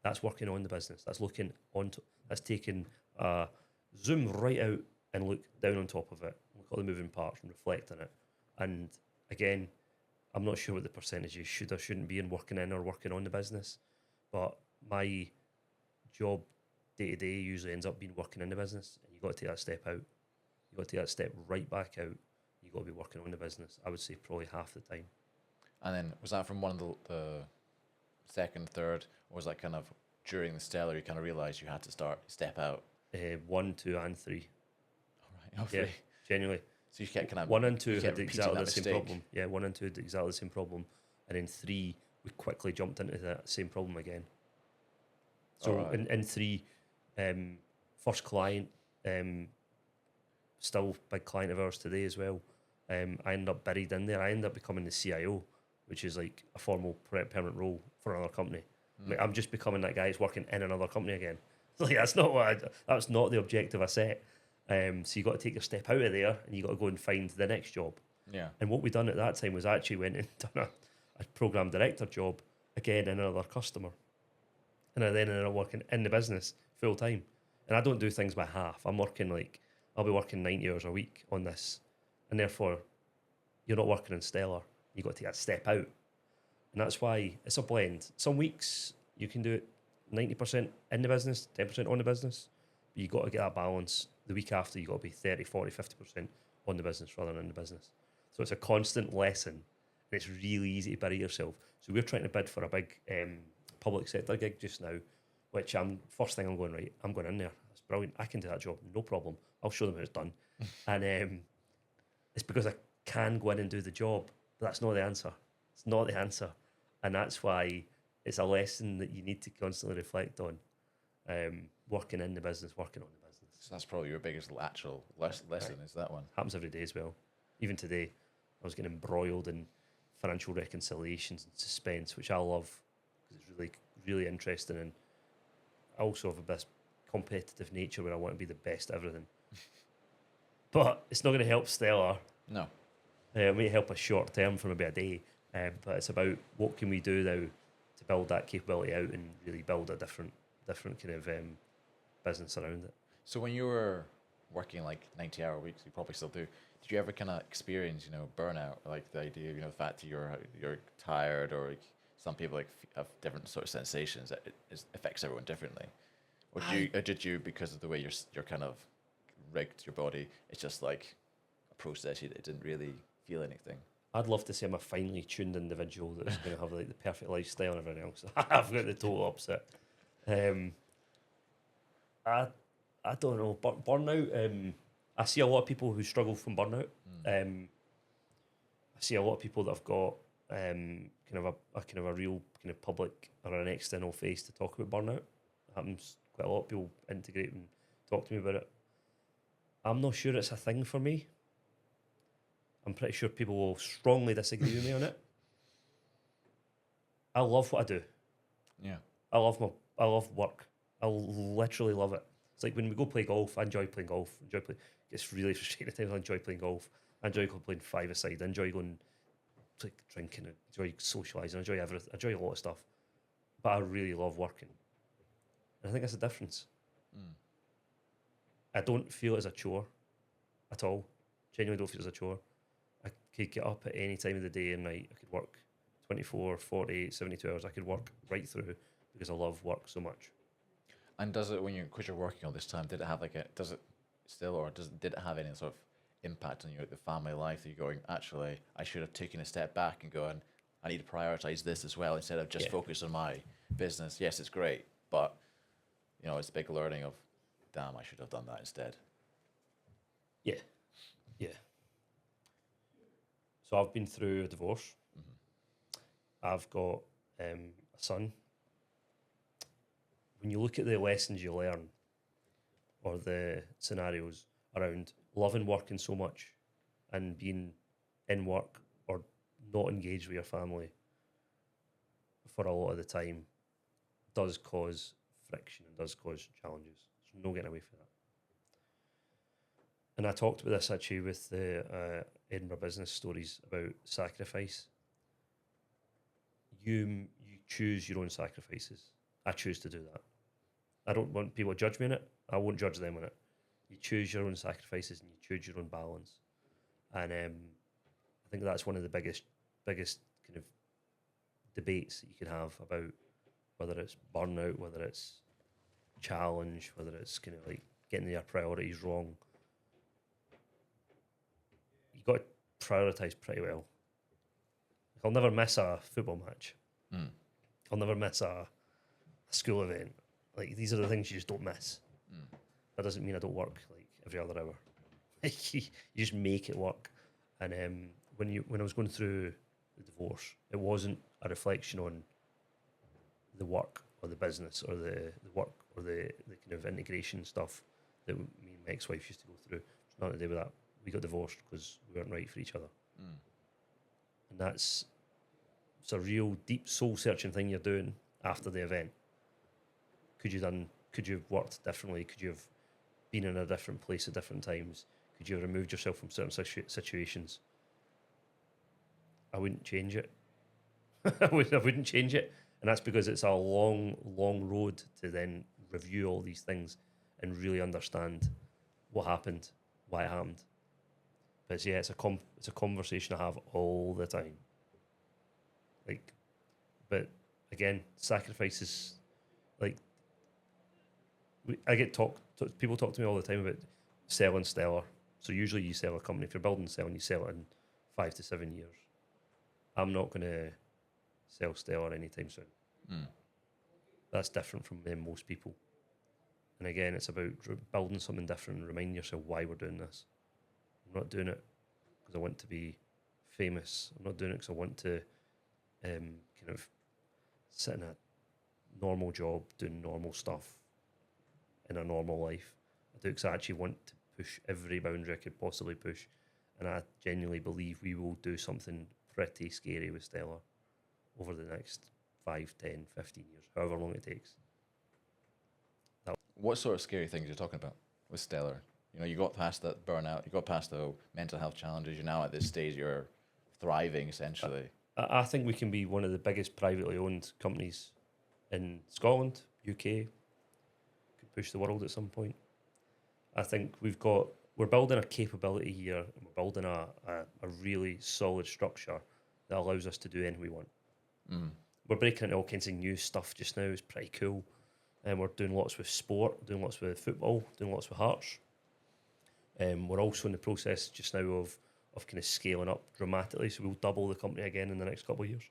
That's working on the business. That's looking on. That's taking a zoom right out and look down on top of it. Look at all the moving parts and reflect on it. And again, I'm not sure what the percentages should or shouldn't be in working in or working on the business, but my job day to day usually ends up being working in the business, and you got to take that step out. You got to take that step right back out. You got to be working on the business. I would say probably half the time. And then was that from one of the second, third, or was that kind of during the Stellar you kind of realised you had to step out? 1, 2, and 3. All right, yeah, genuinely. So you kept kind of 1 and 2 you kept had repeating exactly that the same mistake. problem. Yeah, 1 and 2 had exactly the same problem, and then 3 we quickly jumped into that same problem again. So Alright. in 3, first client, still big client of ours today as well. I ended up buried in there. I ended up becoming the CIO, which is like a formal permanent role for another company. Like, I'm just becoming that guy who's working in another company again. Like that's not the objective I set. So you got to take your step out of there and you got to go and find the next job. Yeah. And what we done at that time was actually went and done a program director job again in another customer. And I then ended up working in the business full time. And I don't do things by half. I'll be working 90 hours a week on this. And therefore, you're not working in Stellar. You got to take that step out. And that's why it's a blend. Some weeks you can do it 90% in the business, 10% on the business. But you got to get that balance. The week after, you got to be 30, 40, 50% on the business rather than in the business. So it's a constant lesson. And it's really easy to bury yourself. So we're trying to bid for a big public sector gig just now, which first thing I'm going, right, I'm going in there. That's brilliant. I can do that job, no problem. I'll show them how it's done. And it's because I can go in and do the job, but that's not the answer. It's not the answer. And that's why it's a lesson that you need to constantly reflect on. Working in the business, working on the business. So that's probably your biggest actual lesson, is that one? Happens every day as well. Even today, I was getting embroiled in financial reconciliations and suspense, which I love because it's really, really interesting. And I also have this competitive nature where I want to be the best at everything. But it's not going to help Stellar. No. It may help us short term for maybe a day, but it's about what can we do now to build that capability out and really build a different kind of business around it. So when you were working like 90-hour weeks, you probably still do. Did you ever kind of experience, burnout? Like the idea of, the fact that you're tired, or like some people like have different sort of sensations that it affects everyone differently. Or did you because of the way you're kind of rigged your body, it's just like a process, it didn't really feel anything? I'd love to say I'm a finely tuned individual that's going to have like the perfect lifestyle and everything else. I've got the total opposite. I don't know, burnout. I see a lot of people who struggle from burnout. I see a lot of people that have got kind of a real kind of public or an external face to talk about burnout. It happens quite a lot. People integrate and talk to me about it. I'm not sure it's a thing for me. I'm pretty sure people will strongly disagree with me on it. I love what I do. Yeah. I love work. I literally love it. It's like when we go play golf, I enjoy playing golf. It's really frustrating at times. I enjoy playing golf. I enjoy playing five-a-side. I enjoy going like drinking. I enjoy socialising. I enjoy everything. I enjoy a lot of stuff. But I really love working. And I think that's the difference. I don't feel it as a chore at all. Genuinely don't feel it as a chore. I could get up at any time of the day and night. I could work 24, 48, 72 hours. I could work right through because I love work so much. And does it, because you're working all this time, did it have did it have any sort of impact on the family life? That you're going, actually, I should have taken a step back and going, I need to prioritize this as well instead of just focus on my business. Yes, it's great, but it's a big learning of, damn, I should have done that instead. Yeah. So I've been through a divorce. I've got a son. When you look at the lessons you learn or the scenarios around loving working so much and being in work or not engaged with your family for a lot of the time does cause friction and does cause challenges. There's no getting away from that. And I talked about this actually with the Edinburgh Business Stories about sacrifice. You choose your own sacrifices. I choose to do that. I don't want people to judge me on it. I won't judge them on it. You choose your own sacrifices and you choose your own balance. And I think that's one of the biggest kind of debates that you can have about whether it's burnout, whether it's challenge, whether it's kind of like getting your priorities wrong. You got to prioritise pretty well. Like, I'll never miss a football match. I'll never miss a school event. Like, these are the things you just don't miss. That doesn't mean I don't work like every other hour. Like, you just make it work. And when I was going through the divorce, it wasn't a reflection on the work or the business or the work or the kind of integration stuff that me and my ex-wife used to go through. It's nothing to do with that. We got divorced because we weren't right for each other. And it's a real deep soul-searching thing you're doing after the event. Could you have worked differently? Could you have been in a different place at different times? Could you have removed yourself from certain situations? I wouldn't change it. I wouldn't change it. And that's because it's a long, long road to then review all these things and really understand what happened, why it happened. But it's a conversation I have all the time. Like, but again, sacrifices. Like, people talk to me all the time about selling Stellar. So usually you sell a company. If you're building Stellar, you sell it in 5 to 7 years. I'm not going to sell Stellar anytime soon. That's different from most people. And again, it's about building something different and reminding yourself why we're doing this. I'm not doing it because I want to be famous. I'm not doing it because I want to kind of sit in a normal job, doing normal stuff in a normal life. I do, because I actually want to push every boundary I could possibly push, and I genuinely believe we will do something pretty scary with Stellar over the next 5, 10, 15 years, however long it takes. What sort of scary things are you talking about with Stellar? You know, you got past that burnout, you got past the mental health challenges. You're now at this stage, you're thriving essentially. I think we can be one of the biggest privately owned companies in Scotland, UK, could push the world at some point. I think we're building a capability here, and we're building a really solid structure that allows us to do anything we want. We're breaking into all kinds of new stuff just now. It's pretty cool. And we're doing lots with sport, doing lots with football, doing lots with Hearts. We're also in the process just now of kind of scaling up dramatically. So we'll double the company again in the next couple of years.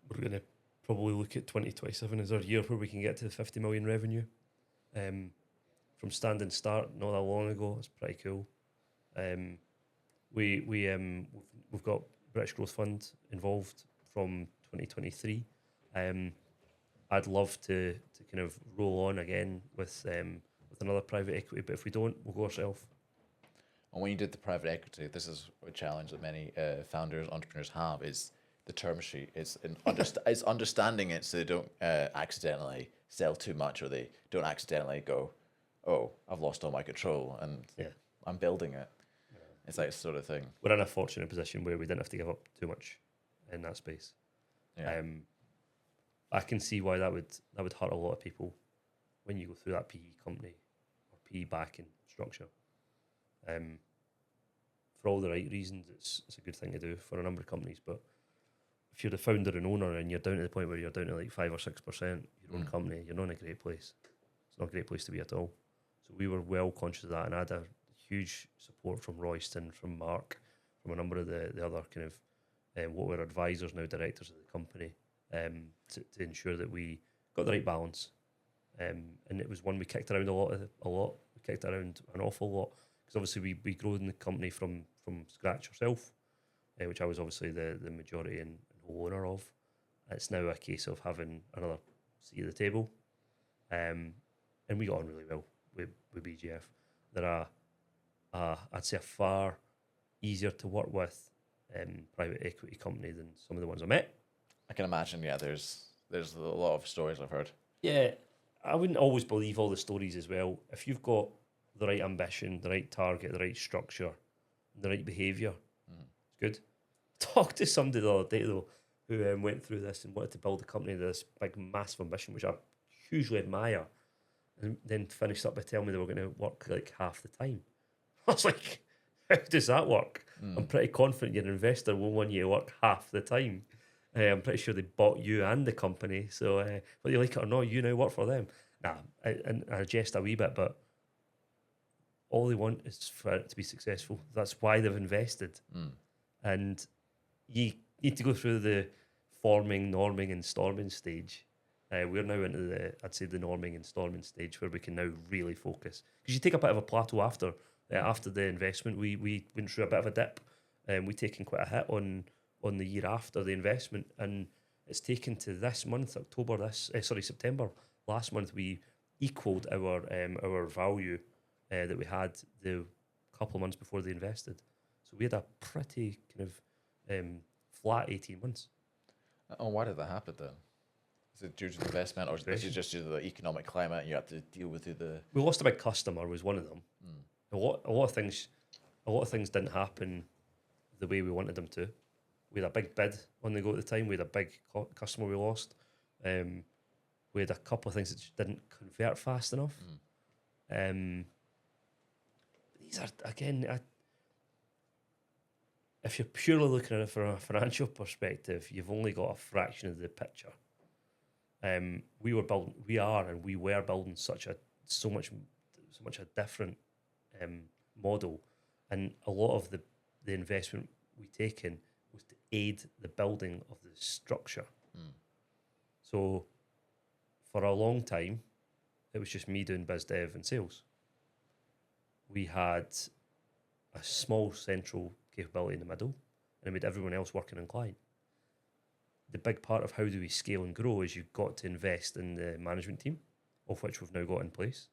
We're going to probably look at 2027 as our year where we can get to the 50 million revenue. From standing start not that long ago, it's pretty cool. We've got British Growth Fund involved from 2023. I'd love to kind of roll on again with another private equity, but if we don't, we'll go ourselves. And when you did the private equity, this is a challenge that many founders, entrepreneurs have, is the term sheet. It's understanding it so they don't accidentally sell too much, or they don't accidentally go, oh, I've lost all my control and I'm building it. Yeah. It's like sort of thing. We're in a fortunate position where we didn't have to give up too much in that space. Yeah. I can see why that would hurt a lot of people when you go through that PE company or PE backing structure. For all the right reasons, it's a good thing to do for a number of companies. But if you're the founder and owner and you're down to the point where you're down to like 5 or 6% your own company, you're not in a great place. It's not a great place to be at all. So we were well conscious of that, and I had a huge support from Royston, from Mark, from a number of the other kind of what were advisors, now directors of the company, to ensure that we got the right balance. And it was one we kicked around a lot. We kicked around an awful lot, because obviously we grew in the company from scratch ourselves, which I was obviously the majority and whole owner of. It's now a case of having another seat at the table, and we got on really well with BGF. They're I'd say a far easier to work with private equity company than some of the ones I met. I can imagine. Yeah, there's a lot of stories I've heard. Yeah, I wouldn't always believe all the stories as well. If you've got the right ambition, the right target, the right structure, the right behaviour, it's good. Talked to somebody the other day though who went through this and wanted to build a company with this big, massive ambition, which I hugely admire, and then finished up by telling me they were going to work like half the time. I was like, how does that work? I'm pretty confident your investor will want you to work half the time. I'm pretty sure they bought you and the company, so whether you like it or not, you now work for them. Nah, I jest a wee bit, but all they want is for it to be successful. That's why they've invested. And you need to go through the forming, norming and storming stage. We're now into the norming and storming stage, where we can now really focus. Because you take a bit of a plateau after the investment. We went through a bit of a dip, and we taken quite a hit on the year after the investment, and it's taken to this month, September. Last month we equaled our value that we had the couple of months before they invested. So we had a pretty kind of flat 18 months. Oh, why did that happen then? Is it due to the investment, or is it just due to the economic climate and you have to deal with the... We lost a big customer, was one of them. A lot of things didn't happen the way we wanted them to. We had a big bid on the go at the time. We had a big customer we lost. We had a couple of things that just didn't convert fast enough. These are, again, if you're purely looking at it from a financial perspective, you've only got a fraction of the picture. We were building so much a different model, and a lot of the investment we taken was to aid the building of the structure. So for a long time, it was just me doing biz dev and sales. We had a small central capability in the middle, and it made everyone else working on client. the big part of how do we scale and grow is you've got to invest in the management team, of which we've now got in place.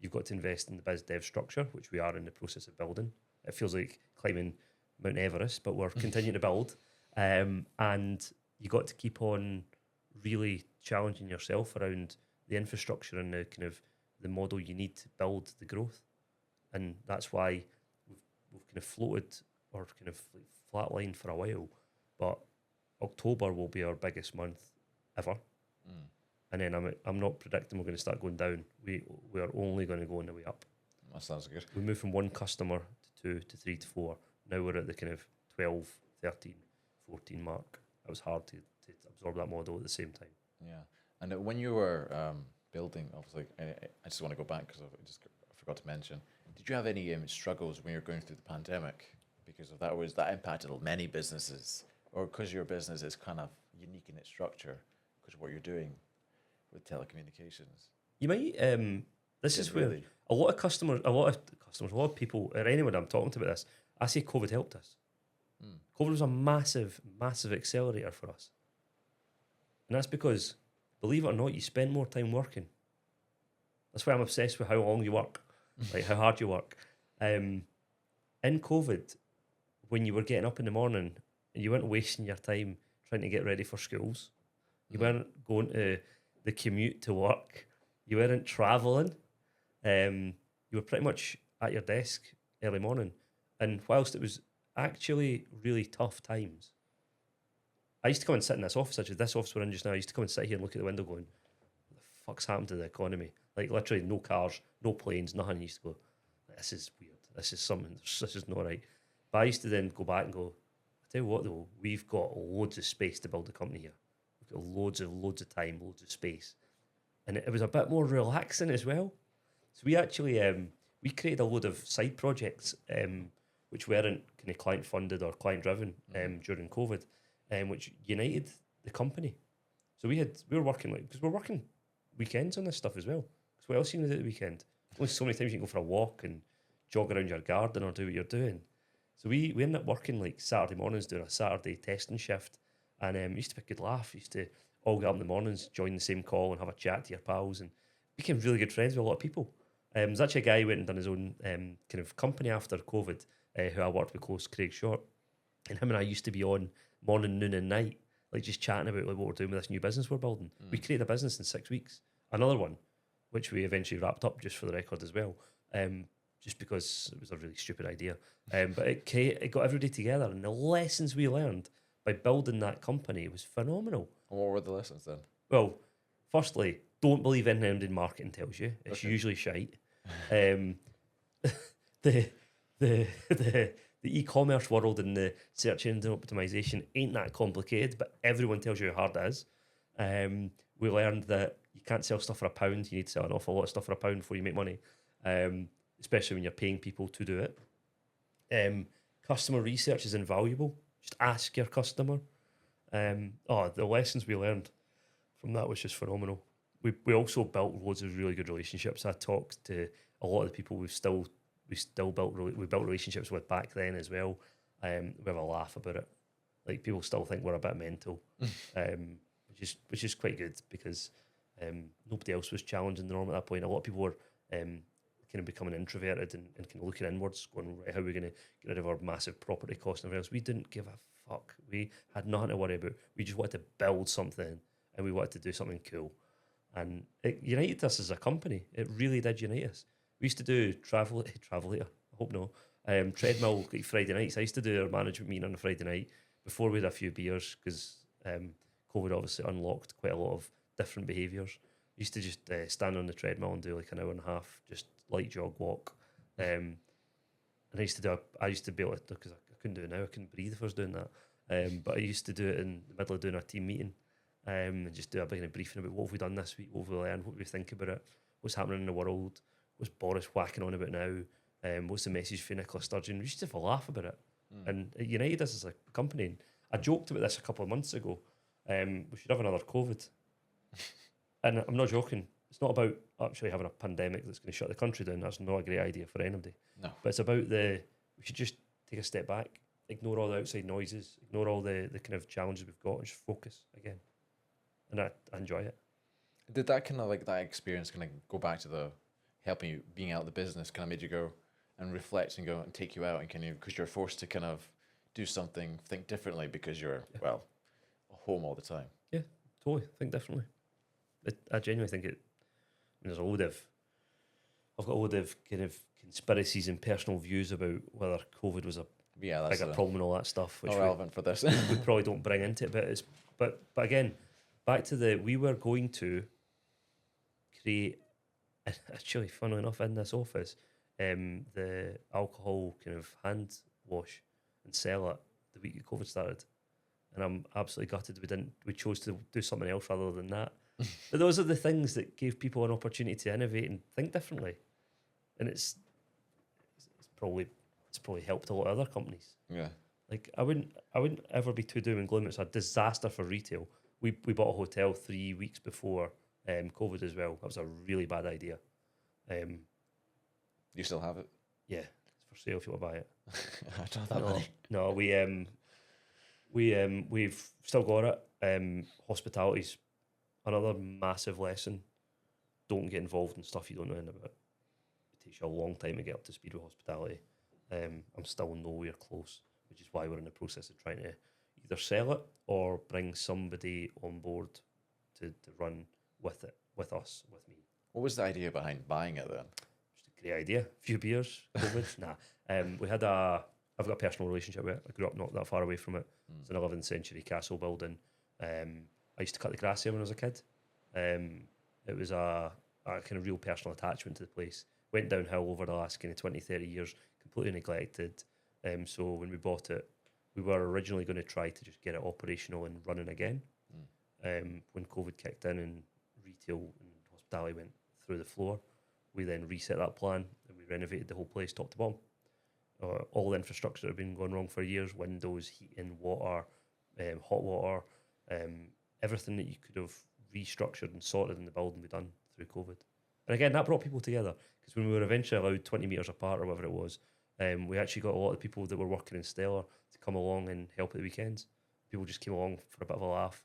You've got to invest in the biz dev structure, which we are in the process of building. It feels like climbing Mount Everest, but we're continuing to build. And you got to keep on really challenging yourself around the infrastructure and the kind of the model you need to build the growth. And that's why we've kind of floated or kind of like flatlined for a while. But October will be our biggest month ever. And then I'm not predicting we're going to start going down. We are only going to go on the way up. That sounds good. We moved from 1 customer to 2 to 3 to 4. Now we're at the kind of 12, 13, 14 mark. It was hard to absorb that model at the same time. Yeah. And when you were building, obviously, I just want to go back because I forgot to mention, did you have any struggles when you were going through the pandemic? Because of that impacted many businesses, or because your business is kind of unique in its structure, because of what you're doing with telecommunications. You might, this is where a lot of people, or anyone I'm talking to about this, I say COVID helped us. COVID was a massive, massive accelerator for us. And that's because, believe it or not, you spend more time working. That's why I'm obsessed with how long you work, like how hard you work. In COVID, when you were getting up in the morning, you weren't wasting your time trying to get ready for schools. You weren't going to the commute to work. You weren't travelling. You were pretty much at your desk early morning. And whilst it was actually really tough times, I used to come and sit in this office, actually, this office we're in just now, I used to come and sit here and look at the window going, what the fuck's happened to the economy? Like literally no cars, no planes, nothing. I used to go, this is weird. This is not right. But I used to then go back and go, I tell you what though, we've got loads of space to build a company here. We've got loads of time, loads of space. And it was a bit more relaxing as well. So we actually, we created a load of side projects, which weren't kind of client funded or client driven during COVID, which united the company. So we were working because we're working weekends on this stuff as well. Because what else are you going to do at the weekend? Only so many times you can go for a walk and jog around your garden or do what you're doing. So we ended up working like Saturday mornings, doing a Saturday testing shift. And it used to be a good laugh. We used to all get up in the mornings, join the same call and have a chat to your pals, and became really good friends with a lot of people. There's actually a guy who went and done his own kind of company after COVID, who I worked with close, Craig Short. And him and I used to be on morning, noon and night, like just chatting about like what we're doing with this new business we're building. We created a business in 6 weeks. Another one, which we eventually wrapped up just for the record as well, just because it was a really stupid idea. But it got everybody together, and the lessons we learned by building that company was phenomenal. And what were the lessons then? Well, firstly, don't believe anything marketing tells you. It's usually shite. The e-commerce world and the search engine optimization ain't that complicated, but everyone tells you how hard it is. We learned that you can't sell stuff for £1. You need to sell an awful lot of stuff for £1 before you make money, especially when you're paying people to do it. Customer research is invaluable. Just ask your customer. The lessons we learned from that was just phenomenal. We also built loads of really good relationships. I talked to a lot of the people we built relationships with back then as well. We have a laugh about it. Like people still think we're a bit mental, which is quite good because nobody else was challenging the norm at that point. A lot of people were kind of becoming introverted and kind of looking inwards, going, right, how are we going to get rid of our massive property costs and everything else? We didn't give a fuck. We had nothing to worry about. We just wanted to build something and we wanted to do something cool. And it united us as a company. It really did unite us. We used to do Travelator, I hope no, treadmill like Friday nights. I used to do our management meeting on a Friday night before we had a few beers because COVID obviously unlocked quite a lot of different behaviours. We used to just stand on the treadmill and do like an hour and a half, just light jog walk. And I used to be able to, because I couldn't do it now, I couldn't breathe if I was doing that. But I used to do it in the middle of doing a team meeting and just do a big briefing about what have we done this week, what have we learned, what do we think about it, what's happening in the world, what's Boris whacking on about now, what's the message for Nicola Sturgeon. We used to have a laugh about it. And it united us as a company. And I joked about this a couple of months ago. We should have another COVID. And I'm not joking. It's not about actually having a pandemic that's going to shut the country down. That's not a great idea for anybody. No. But it's about we should just take a step back ignore all the outside noises, ignore all the kind of challenges we've got, and just focus again. And I enjoy it. Did that kind of like that experience kind of go back to the helping you being out of the business kind of made you go and reflect and go and take you out and kind of because you're forced to kind of do something, think differently because you're well home all the time. Yeah, totally. Think differently. I genuinely think it. I mean, I've got a load of kind of conspiracies and personal views about whether COVID was a That's bigger problem and all that stuff, which not relevant for this. we probably don't bring into it. But again, back to we were going to create, actually, funnily enough, in this office, the alcohol kind of hand wash and sell it the week that COVID started. And I'm absolutely gutted we chose to do something else rather than that. But those are the things that gave people an opportunity to innovate and think differently. And it's probably helped a lot of other companies. Yeah. Like I wouldn't ever be too doom and gloom. It's a disaster for retail. We bought a hotel 3 weeks before COVID as well. That was a really bad idea. You still have it? Yeah, it's for sale if you want to buy it. I don't have that money. No, we've still got it. Hospitality's another massive lesson. Don't get involved in stuff you don't know anything about. It takes you a long time to get up to speed with hospitality. I'm still nowhere close, which is why we're in the process of trying to either sell it or bring somebody on board to run with it, with us, with me. What was the idea behind buying it then? Just a great idea. A few beers, COVID. Nah. I've got a personal relationship with it. I grew up not that far away from it. It's an 11th century castle building. I used to cut the grass here when I was a kid. It was a kind of real personal attachment to the place. Went downhill over the last kind of 20, 30 years, completely neglected. So when we bought it, we were originally going to try to just get it operational and running again. When COVID kicked in and retail and hospitality went through the floor, we then reset that plan and we renovated the whole place top to bottom. All the infrastructure that had been going wrong for years, windows, heating, water, hot water, everything that you could have restructured and sorted in the building we done through COVID. And again, that brought people together because when we were eventually allowed 20 metres apart or whatever it was, we actually got a lot of people that were working in Stellar to come along and help at the weekends. People just came along for a bit of a laugh.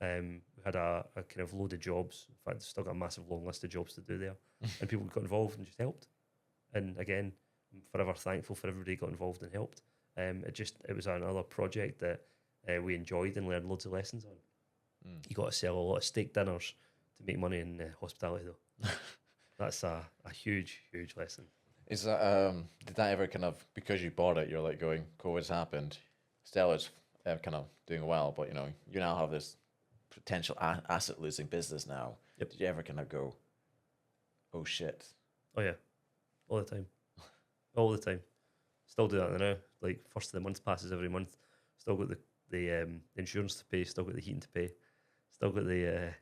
We had a kind of load of jobs. In fact, still got a massive long list of jobs to do there. And people got involved and just helped. And again, I'm forever thankful for everybody who got involved and helped. It was another project that we enjoyed and learned loads of lessons on. You got to sell a lot of steak dinners to make money in hospitality, though. That's a huge, huge lesson. Is that did that ever kind of because you bought it, you're like going, COVID's happened, Stella's kind of doing well, but you now have this potential asset losing business now. Yep. Did you ever kind of go, oh shit? Oh yeah, all the time, all the time. Still do that now. Like first of the month passes every month. Still got the insurance to pay. Still got the heating to pay. Still got the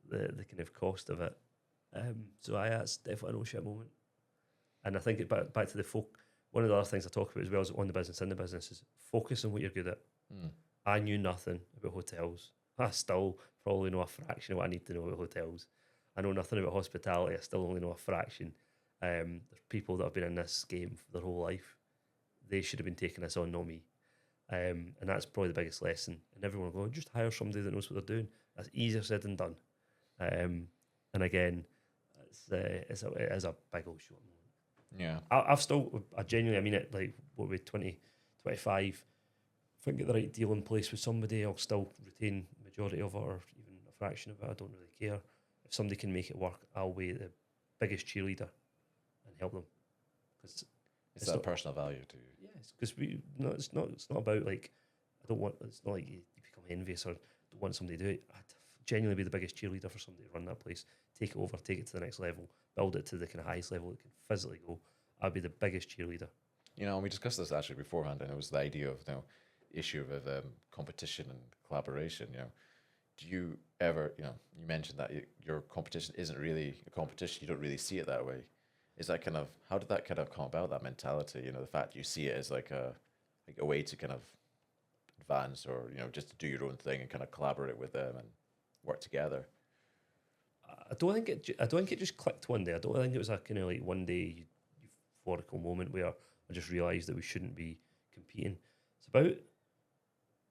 kind of cost of it. So that's definitely an oh shit moment. And I think back to the folk. One of the other things I talk about as well as on the business, in the business, is focus on what you're good at. I knew nothing about hotels. I still probably know a fraction of what I need to know about hotels. I know nothing about hospitality. I still only know a fraction. There's people that have been in this game for their whole life. They should have been taking this on, not me. And that's probably the biggest lesson. And everyone will go, just hire somebody that knows what they're doing. That's easier said than done. And again, it is a big old short moment. Yeah. I genuinely, I mean it, like, what with 20, 25, if I can get the right deal in place with somebody, I'll still retain the majority of it or even a fraction of it. I don't really care. If somebody can make it work, I'll be the biggest cheerleader and help them. Because it's that personal value to you. Yes, because it's not about like, it's not like you become envious or don't want somebody to do it. I'd genuinely be the biggest cheerleader for somebody to run that place, take it over, take it to the next level, build it to the kind of highest level it can physically go. I'd be the biggest cheerleader. And we discussed this actually beforehand, and it was the idea of issue of competition and collaboration. Do you ever, you mentioned that your competition isn't really a competition. You don't really see it that way. Is that kind of, how did that kind of come about, that mentality? The fact you see it as like a way to kind of advance or, just to do your own thing and kind of collaborate with them and work together. I don't think it just clicked one day. I don't think it was a kind of like one day euphorical moment where I just realised that we shouldn't be competing. It's about,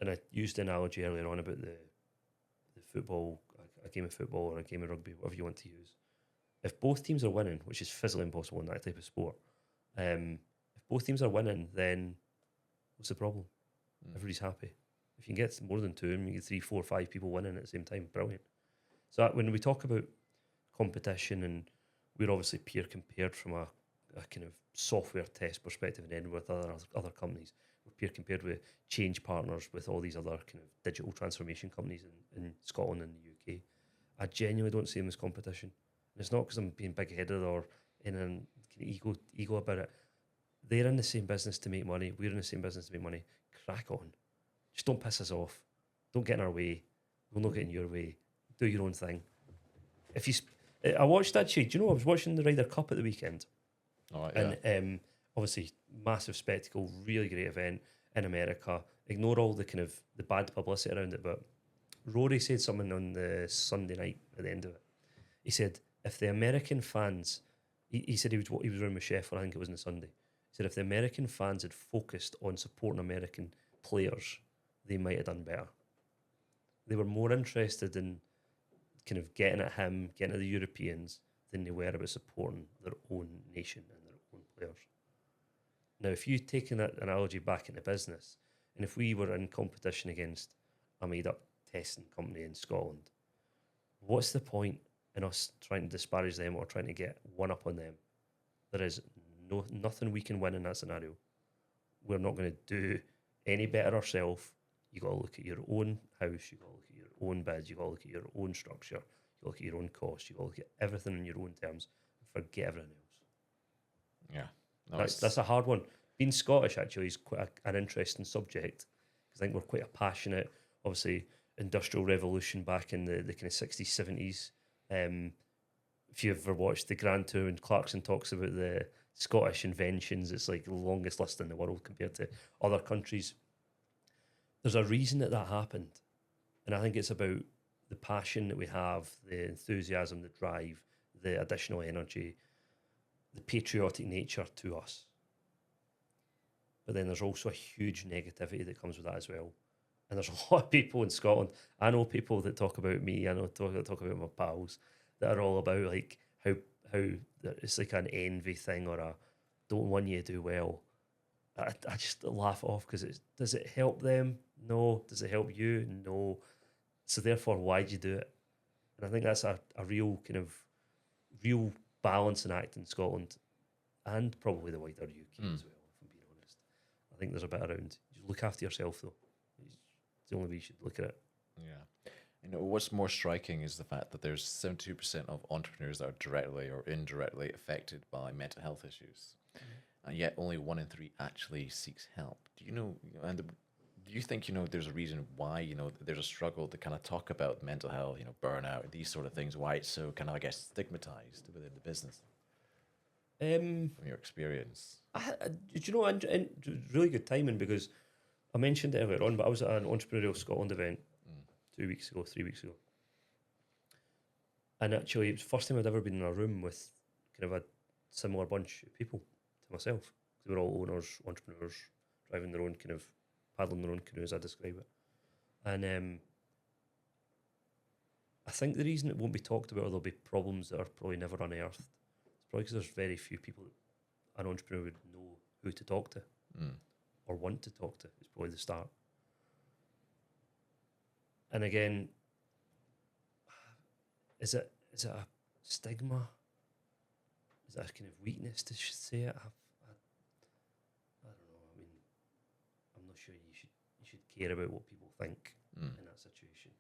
and I used the analogy earlier on about the football, a game of football or a game of rugby, whatever you want to use. If both teams are winning, which is physically impossible in that type of sport, if both teams are winning, then what's the problem? Everybody's happy. If you can get more than two, and you get 3, 4, 5 people winning at the same time, brilliant. So when we talk about competition, and we're obviously peer compared from a kind of software test perspective in Edinburgh with other companies. We're peer compared with change partners with all these other kind of digital transformation companies in Scotland and the UK. I genuinely don't see them as competition. And it's not because I'm being big-headed or in an ego about it. They're in the same business to make money. We're in the same business to make money. Crack on. Just don't piss us off. Don't get in our way. We'll not get in your way. Do your own thing. If you, I watched actually. Do you know I was watching the Ryder Cup at the weekend? All right, yeah. And obviously massive spectacle, really great event in America. Ignore all the kind of the bad publicity around it, but Rory said something on the Sunday night at the end of it. He said, if the American fans, he said he was around with Chef, or I think it was on the Sunday. He said if the American fans had focused on supporting American players, they might have done better. They were more interested in kind of getting at him, getting at the Europeans, than they were about supporting their own nation and their own players. Now, if you taken that analogy back into business, and if we were in competition against a made-up testing company in Scotland, what's the point in us trying to disparage them or trying to get one up on them? There is nothing we can win in that scenario. We're not going to do any better ourselves. You got to look at your own house. You got to look at your own bids. You got to look at your own structure. You got to look at your own costs. You got to look at everything in your own terms and forget everything else. Yeah. No, that's a hard one. Being Scottish actually is quite an interesting subject, because I think we're quite a passionate, obviously, industrial revolution back in the kind of 60s, 70s. If you've ever watched the Grand Tour and Clarkson talks about the Scottish inventions, it's like the longest list in the world compared to other countries. There's a reason that happened. And I think it's about the passion that we have, the enthusiasm, the drive, the additional energy, the patriotic nature to us. But then there's also a huge negativity that comes with that as well. And there's a lot of people in Scotland. I know people that talk about me. I know that talk about my pals that are all about like how it's like an envy thing or a don't want you to do well. I just laugh it off because does it help them? No. Does it help you? No. So therefore, why'd you do it? And I think that's a real kind of real balancing act in Scotland and probably the wider UK as well, if I'm being honest. I think there's a bit around. You look after yourself though. It's the only way you should look at it. Yeah. You know, what's more striking is the fact that there's 72% of entrepreneurs that are directly or indirectly affected by mental health issues. And yet only 1 in 3 actually seeks help. Do you know, and do you think, there's a reason why, there's a struggle to kind of talk about mental health, burnout, these sort of things, why it's so kind of, I guess, stigmatized within the business? From your experience. Really good timing, because I mentioned it earlier on, but I was at an Entrepreneurial Scotland event 3 weeks ago. And actually, it was the first time I'd ever been in a room with kind of a similar bunch of people to myself. They were all owners, entrepreneurs, driving their own kind of, paddling their own canoes, I describe it. And I think the reason it won't be talked about, or there'll be problems that are probably never unearthed, is probably because there's very few people that an entrepreneur would know who to talk to or want to talk to, is probably the start. And again, is it a stigma? Is that a kind of weakness to say it? I don't know. I mean, I'm not sure you should care about what people think in that situation.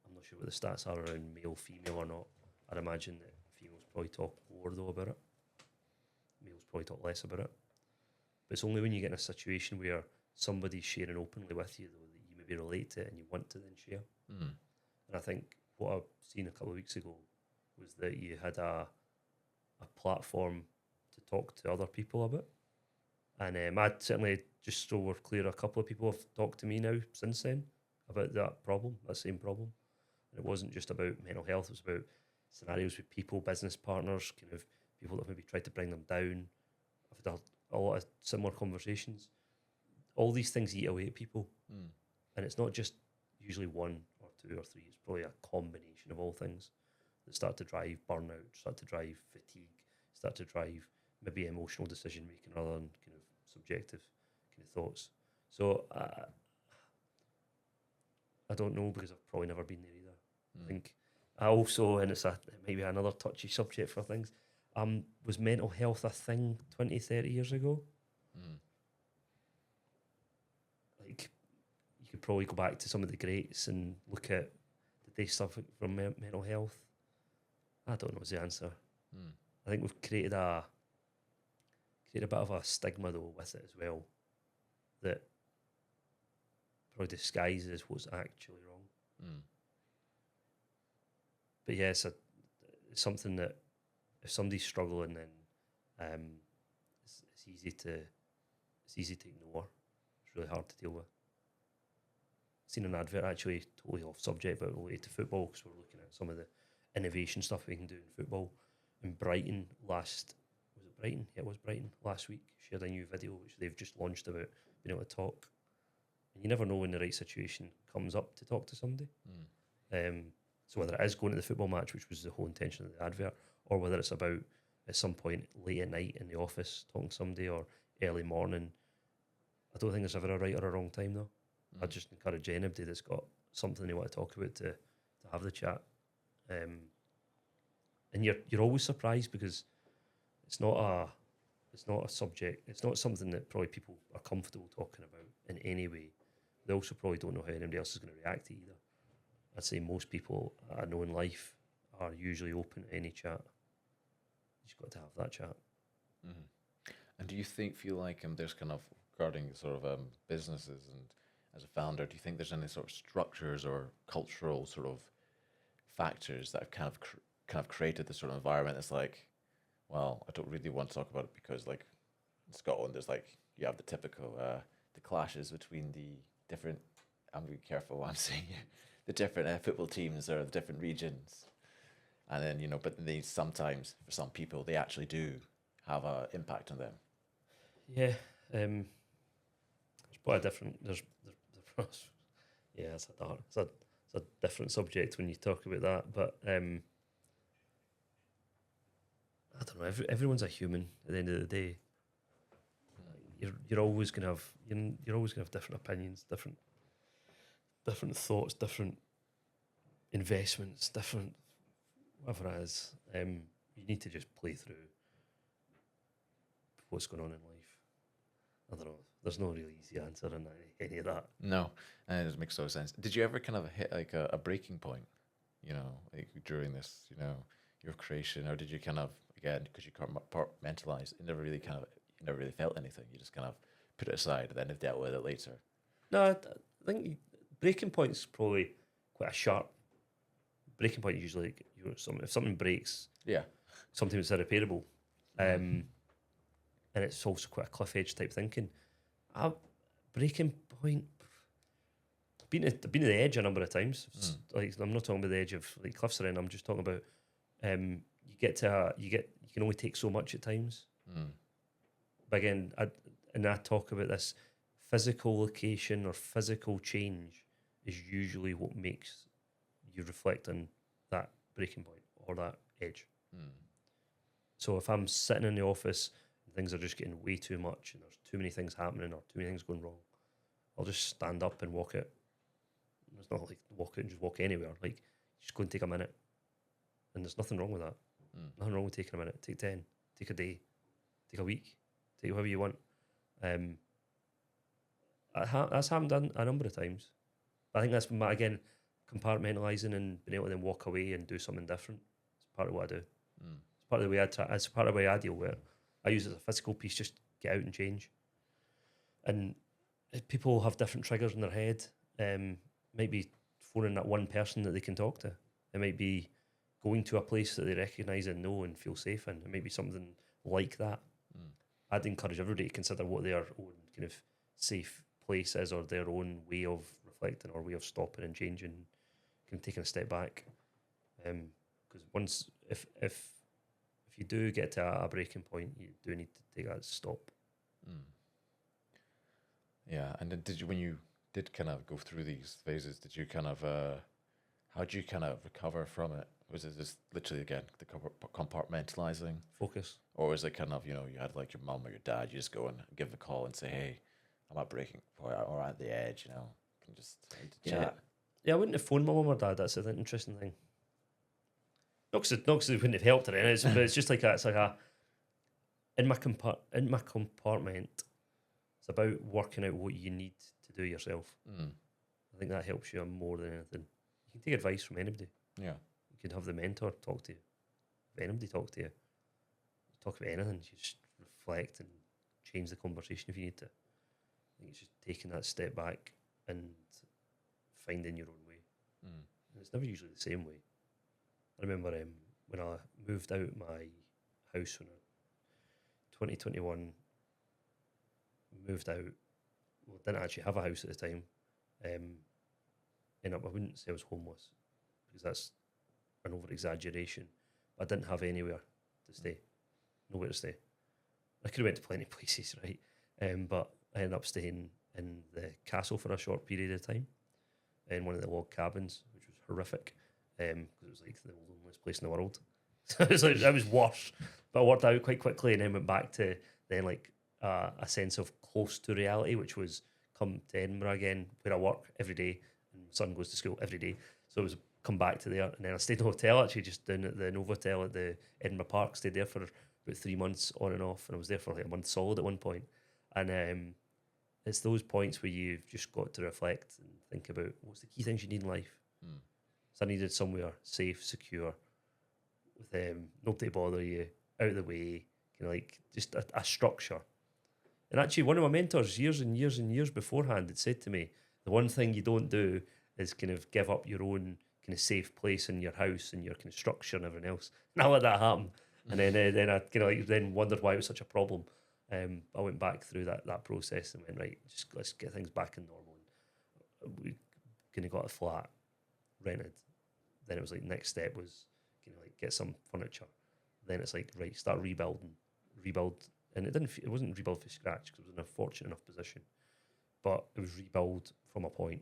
I'm not sure what the stats are around male, female or not. I'd imagine that females probably talk more though about it. Males probably talk less about it. But it's only when you get in a situation where somebody's sharing openly with you though that you maybe relate to it and you want to then share. And I think what I've seen a couple of weeks ago was that you had a platform to talk to other people about. And I'd certainly, just so we're clear, a couple of people have talked to me now since then about that same problem. And it wasn't just about mental health, it was about scenarios with people, business partners, kind of people that maybe tried to bring them down. I've had a lot of similar conversations. All these things eat away at people, and it's not just usually one or two or three. It's probably a combination of all things that start to drive burnout, start to drive fatigue, start to drive maybe emotional decision making rather than kind of subjective kind of thoughts. So I don't know, because I've probably never been there either. I think I also, and it might be another touchy subject for things, was mental health a thing 20, 30 years ago? Like, you could probably go back to some of the greats and look at, did they suffer from mental health? I don't know is the answer. I think we've created a bit of a stigma though with it as well, that probably disguises what's actually wrong. But yeah, it's something that if somebody's struggling, then it's easy to ignore. It's really hard to deal with. I've seen an advert, actually totally off subject, but related to football, because we're looking at some of the innovation stuff we can do in football. In Brighton was it Brighton? Yeah, it was Brighton last week. Shared a new video which they've just launched about being able to talk. And you never know when the right situation comes up to talk to somebody. So whether it is going to the football match, which was the whole intention of the advert, or whether it's about at some point late at night in the office talking to somebody, or early morning, I don't think there's ever a right or a wrong time though. I just encourage anybody that's got something they want to talk about to have the chat. And you're always surprised, because it's not a subject, it's not something that probably people are comfortable talking about in any way. They also probably don't know how anybody else is going to react to either. I'd say most people I know in life are usually open to any chat. You just got to have that chat. And do you feel like there's kind of, regarding sort of businesses and as a founder, do you think there's any sort of structures or cultural sort of factors that have kind of created this sort of environment that's like, well, I don't really want to talk about it because, like, in Scotland, there's like, you have the typical the clashes between the different, I'm being careful what I'm saying here, the different football teams or the different regions, and then but they sometimes, for some people, they actually do have an impact on them. Yeah, there's quite a different. There's yeah, it's a different subject when you talk about that, but I don't know. Everyone's a human at the end of the day. You're always gonna have different opinions, different thoughts, different investments, different whatever it is. You need to just play through what's going on in life. I don't know. There's no really easy answer in any of that. No, and it makes total sense. Did you ever kind of hit like a breaking point, like during this, your creation, or did you kind of, again, because you compartmentalize, you never really felt anything. You just kind of put it aside and then have dealt with it later. No, I think breaking point's probably quite a sharp breaking point. Usually, if something breaks, yeah, something that's irreparable, and it's also quite a cliff edge type thinking. Breaking point. Been at the edge a number of times. Like, I'm not talking about the edge of like cliffs or anything. I'm just talking about you can only take so much at times. But again, I talk about this physical location or physical change is usually what makes you reflect on that breaking point or that edge. So if I'm sitting in the office and things are just getting way too much and there's too many things happening or too many things going wrong, I'll just stand up and walk out. It's not like walk out and just walk anywhere. Like, just go and take a minute. And there's nothing wrong with that. Nothing wrong with taking a minute. Take 10. Take a day. Take a week. Take whatever you want. That's happened a number of times. But I think that's, again, compartmentalising and being able to then walk away and do something different. It's part of what I do. It's part of the way it's part of the way I deal with it. I use it as a physical piece, just get out and change. And people have different triggers in their head. Might be phoning that one person that they can talk to. It might be going to a place that they recognise and know and feel safe in. It might be something like that. I'd encourage everybody to consider what their own kind of safe place is, or their own way of reflecting or way of stopping and changing, kind of taking a step back. Because if you do get to a breaking point, you do need to take that stop Mm. Yeah, and then did you, when you did kind of go through these phases, did you kind of, how did you kind of recover from it? Was it just literally, again, the compartmentalizing? Focus. Or was it kind of, you know, you had like your mum or your dad, you just go and give a call and say, hey, I'm at breaking point or at the edge, you know, can just chat. Yeah, I wouldn't have phoned my mum or dad. That's an interesting thing. Not because it wouldn't have helped or anything, but it's just like it's like a in my compartment. It's about working out what you need to do yourself. Mm. I think that helps you more than anything. You can take advice from anybody. Yeah. You can have the mentor talk to you. If anybody talk to you, talk about anything. You just reflect and change the conversation if you need to. I think it's just taking that step back and finding your own way. Mm. And it's never usually the same way. I remember when I moved out my house when 2021, moved out. Well, didn't actually have a house at the time. Ended up, I wouldn't say I was homeless because that's an over exaggeration. But I didn't have anywhere to stay, nowhere to stay. I could have went to plenty of places, right? But I ended up staying in the castle for a short period of time, in one of the log cabins, which was horrific because it was like the loneliest place in the world. So it was like, that was worse. But I worked out quite quickly and then went back to then like a sense of close to reality, which was come to Edinburgh again, where I work every day and my son goes to school every day. So it was come back to there, and then I stayed in a hotel actually just down at the Novotel at the Edinburgh Park. Stayed there for about 3 months on and off, and I was there for like a month solid at one point. And it's those points where you've just got to reflect and think about what's the key things you need in life. Mm. So I needed somewhere safe, secure, with nobody to bother you, out of the way, kind of like just a structure. And actually, one of my mentors years and years and years beforehand had said to me, the one thing you don't do is kind of give up your own kind of safe place in your house and your kind of structure and everything else. And I let that happen. And then I kind of like then wondered why it was such a problem. I went back through that process and went, right, just let's get things back in normal. And we kind of got a flat rented. Then it was like next step was kind of like get some furniture. Then it's like, right, start rebuild. And it wasn't rebuild from scratch because it was in a fortunate enough position, but it was rebuild from a point,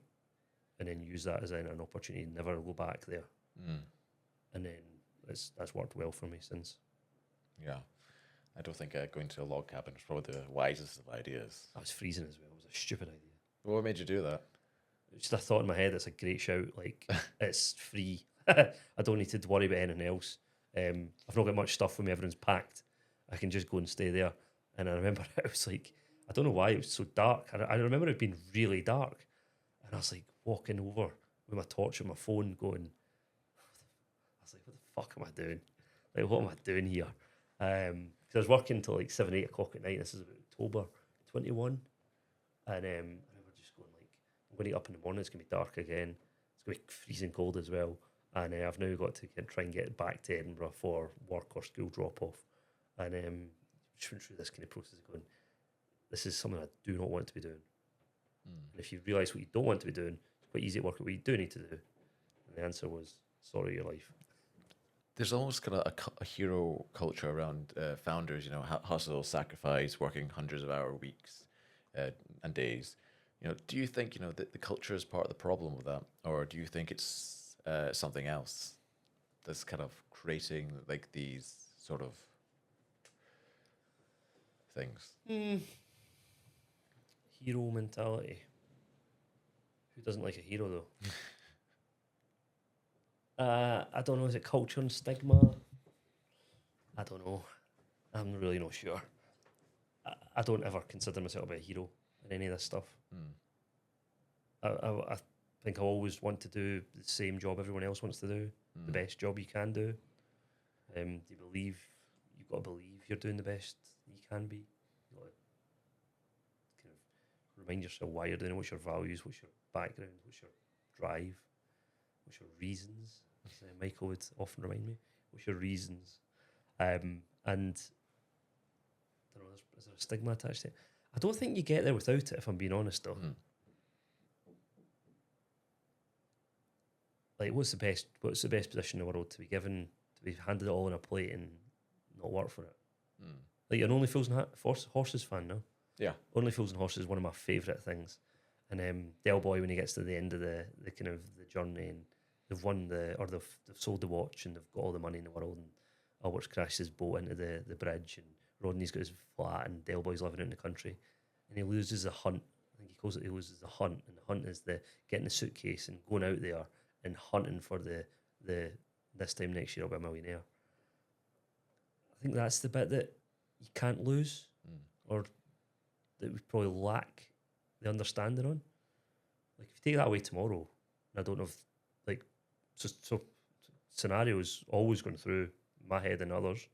and then use that as an opportunity to never go back there. Mm. And then that's worked well for me since. Yeah. I don't think going to a log cabin is probably the wisest of ideas. I was freezing as well. It was a stupid idea. What made you do that? Just a thought in my head. It's a great shout. Like it's free. I don't need to worry about anything else. I've not got much stuff with me. Everyone's packed. I can just go and stay there. And I remember it was like, I don't know why it was so dark. I remember it being really dark. And I was like walking over with my torch and my phone going, I was like, what the fuck am I doing? Like, what am I doing here? Because I was working until like 7, 8 o'clock at night. This is about October 21. And I remember just going like, I'm going to get up in the morning. It's going to be dark again. It's going to be freezing cold as well. And I've now got to try and get back to Edinburgh for work or school drop-off. And just went through this kind of process of going, this is something I do not want to be doing. Mm. And if you realise what you don't want to be doing, it's quite easy to work out what you do need to do. And the answer was, sorry, your life. There's almost kind of a hero culture around founders, you know, hustle, sacrifice, working hundreds of hour weeks and days. You know, do you think, you know, that the culture is part of the problem with that? Or do you think it's something else that's kind of creating like these sort of things? Hero mentality. Who doesn't like a hero though? I don't know. Is it culture and stigma? I don't know. I'm really not sure. I don't ever consider myself to be a hero in any of this stuff. I think I always want to do the same job everyone else wants to do, the best job you can do. Do you believe, you've got to believe you're doing the best you can be. You've got to kind of remind yourself why you're doing it, what's your values, what's your background, what's your drive, what's your reasons. As Michael would often remind me, what's your reasons? And I don't know, is there a stigma attached to it? I don't think you get there without it, if I'm being honest though. Like, what's the best position in the world to be given, to be handed it all on a plate and not work for it? Like, you're an only Fools and Horses fan now. Yeah. Only Fools and Horses is one of my favourite things. And Del Boy, when he gets to the end of the kind of the journey, and they've won they've sold the watch and they've got all the money in the world, and Albert's crashed his boat into the bridge, and Rodney's got his flat, and Del Boy's living out in the country, and he loses the hunt. I think he loses the hunt, and the hunt is the getting the suitcase and going out there and hunting for the this time next year I'll be a millionaire. I think that's the bit that you can't lose, or that we probably lack the understanding on. Like, if you take that away tomorrow, and I don't know if, like, so scenarios always going through my head and others.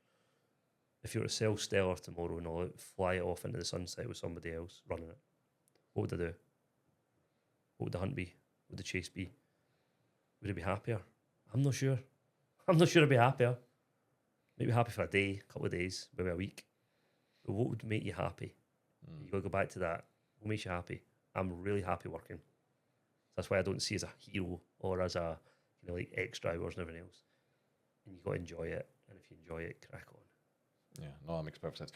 If you were to sell Stellar tomorrow and all, fly it off into the sunset with somebody else running it, what would I do? What would the hunt be? What would the chase be? Would it be happier? I'm not sure. I'm not sure I'd be happier. Maybe happy for a day, a couple of days, maybe a week. But what would make you happy? You got to go back to that. What makes you happy? I'm really happy working. That's why I don't see as a hero or as a like extra hours and everything else. And you got to enjoy it. And if you enjoy it, crack on. Yeah, no, that makes perfect sense.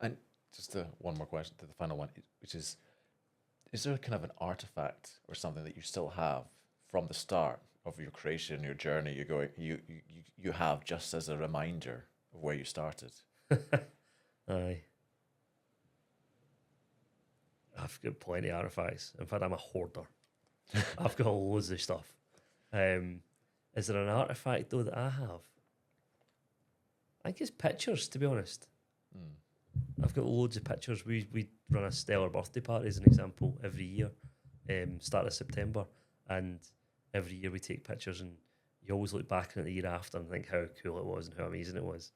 And just one more question to the final one, which is there kind of an artifact or something that you still have from the start of your creation, your journey, you have just as a reminder of where you started? Aye. I've got plenty of artifacts. In fact, I'm a hoarder. I've got loads of stuff. Is there an artifact though that I have? I think it's pictures, to be honest. I've got loads of pictures. We run a Stellar birthday party as an example every year, start of September, and every year we take pictures, and you always look back on it the year after and think how cool it was and how amazing it was.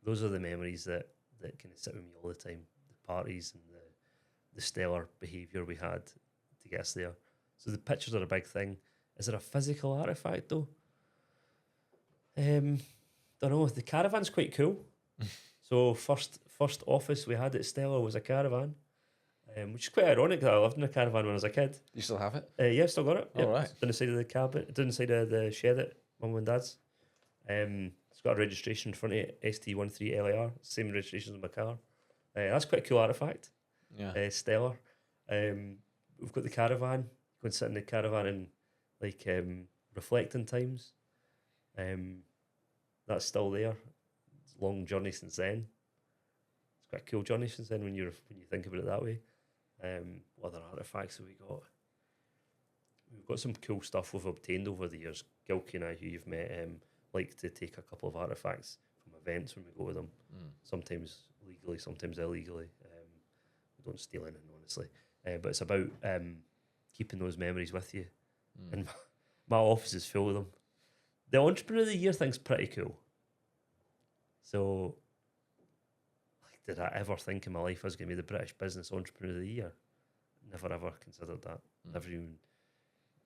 Those are the memories that kind of sit with me all the time. The parties and the stellar behaviour we had to get us there. So the pictures are a big thing. Is there a physical artifact though? Don't know. The caravan's quite cool. So first office we had at Stellar was a caravan, which is quite ironic that I lived in a caravan when I was a kid. You still have it? Yeah, still got it. All right. It's down the side of the cabin, down the side of the shed at Mum and Dad's. It's got a registration in front of it, ST13LAR, same registration as my car. That's quite a cool artifact. Yeah. Stellar. We've got the caravan. Go and sit in the caravan and like reflecting times. That's still there. It's a long journey since then. It's quite a cool journey since then when you think about it that way. What other artifacts have we got? We've got some cool stuff we've obtained over the years. Gilky and I, who you've met, like to take a couple of artifacts from events when we go with them. Sometimes legally, sometimes illegally. We don't steal anything, honestly. But it's about keeping those memories with you. And my office is full of them. The Entrepreneur of the Year thing's pretty cool. So, like, did I ever think in my life I was going to be the British Business Entrepreneur of the Year? Never ever considered that. Never even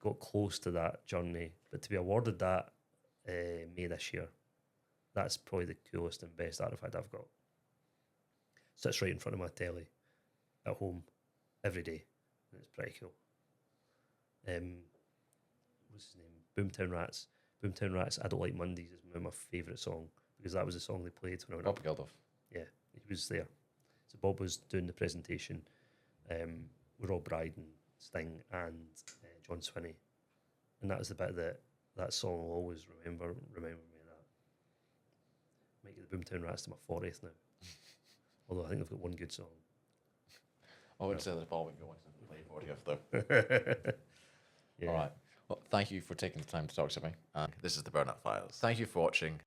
got close to that journey. But to be awarded that May this year, that's probably the coolest and best artifact I've got. Sits right in front of my telly at home every day. And it's pretty cool. What's his name? Boomtown Rats. Boomtown Rats, I Don't Like Mondays is my favourite song because that was the song they played when I went Bob up. Geldof. Yeah, he was there. So Bob was doing the presentation. We're Rob Brydon, Sting, and John Swinney. And that was the bit that song will always remember me of that. Might get the Boomtown Rats to my 40th now. Although I think they've got one good song. I wouldn't say there's probably going to play 40th though. Yeah. All right. Well, thank you for taking the time to talk to me. This is the Burnout Files. Thank you for watching.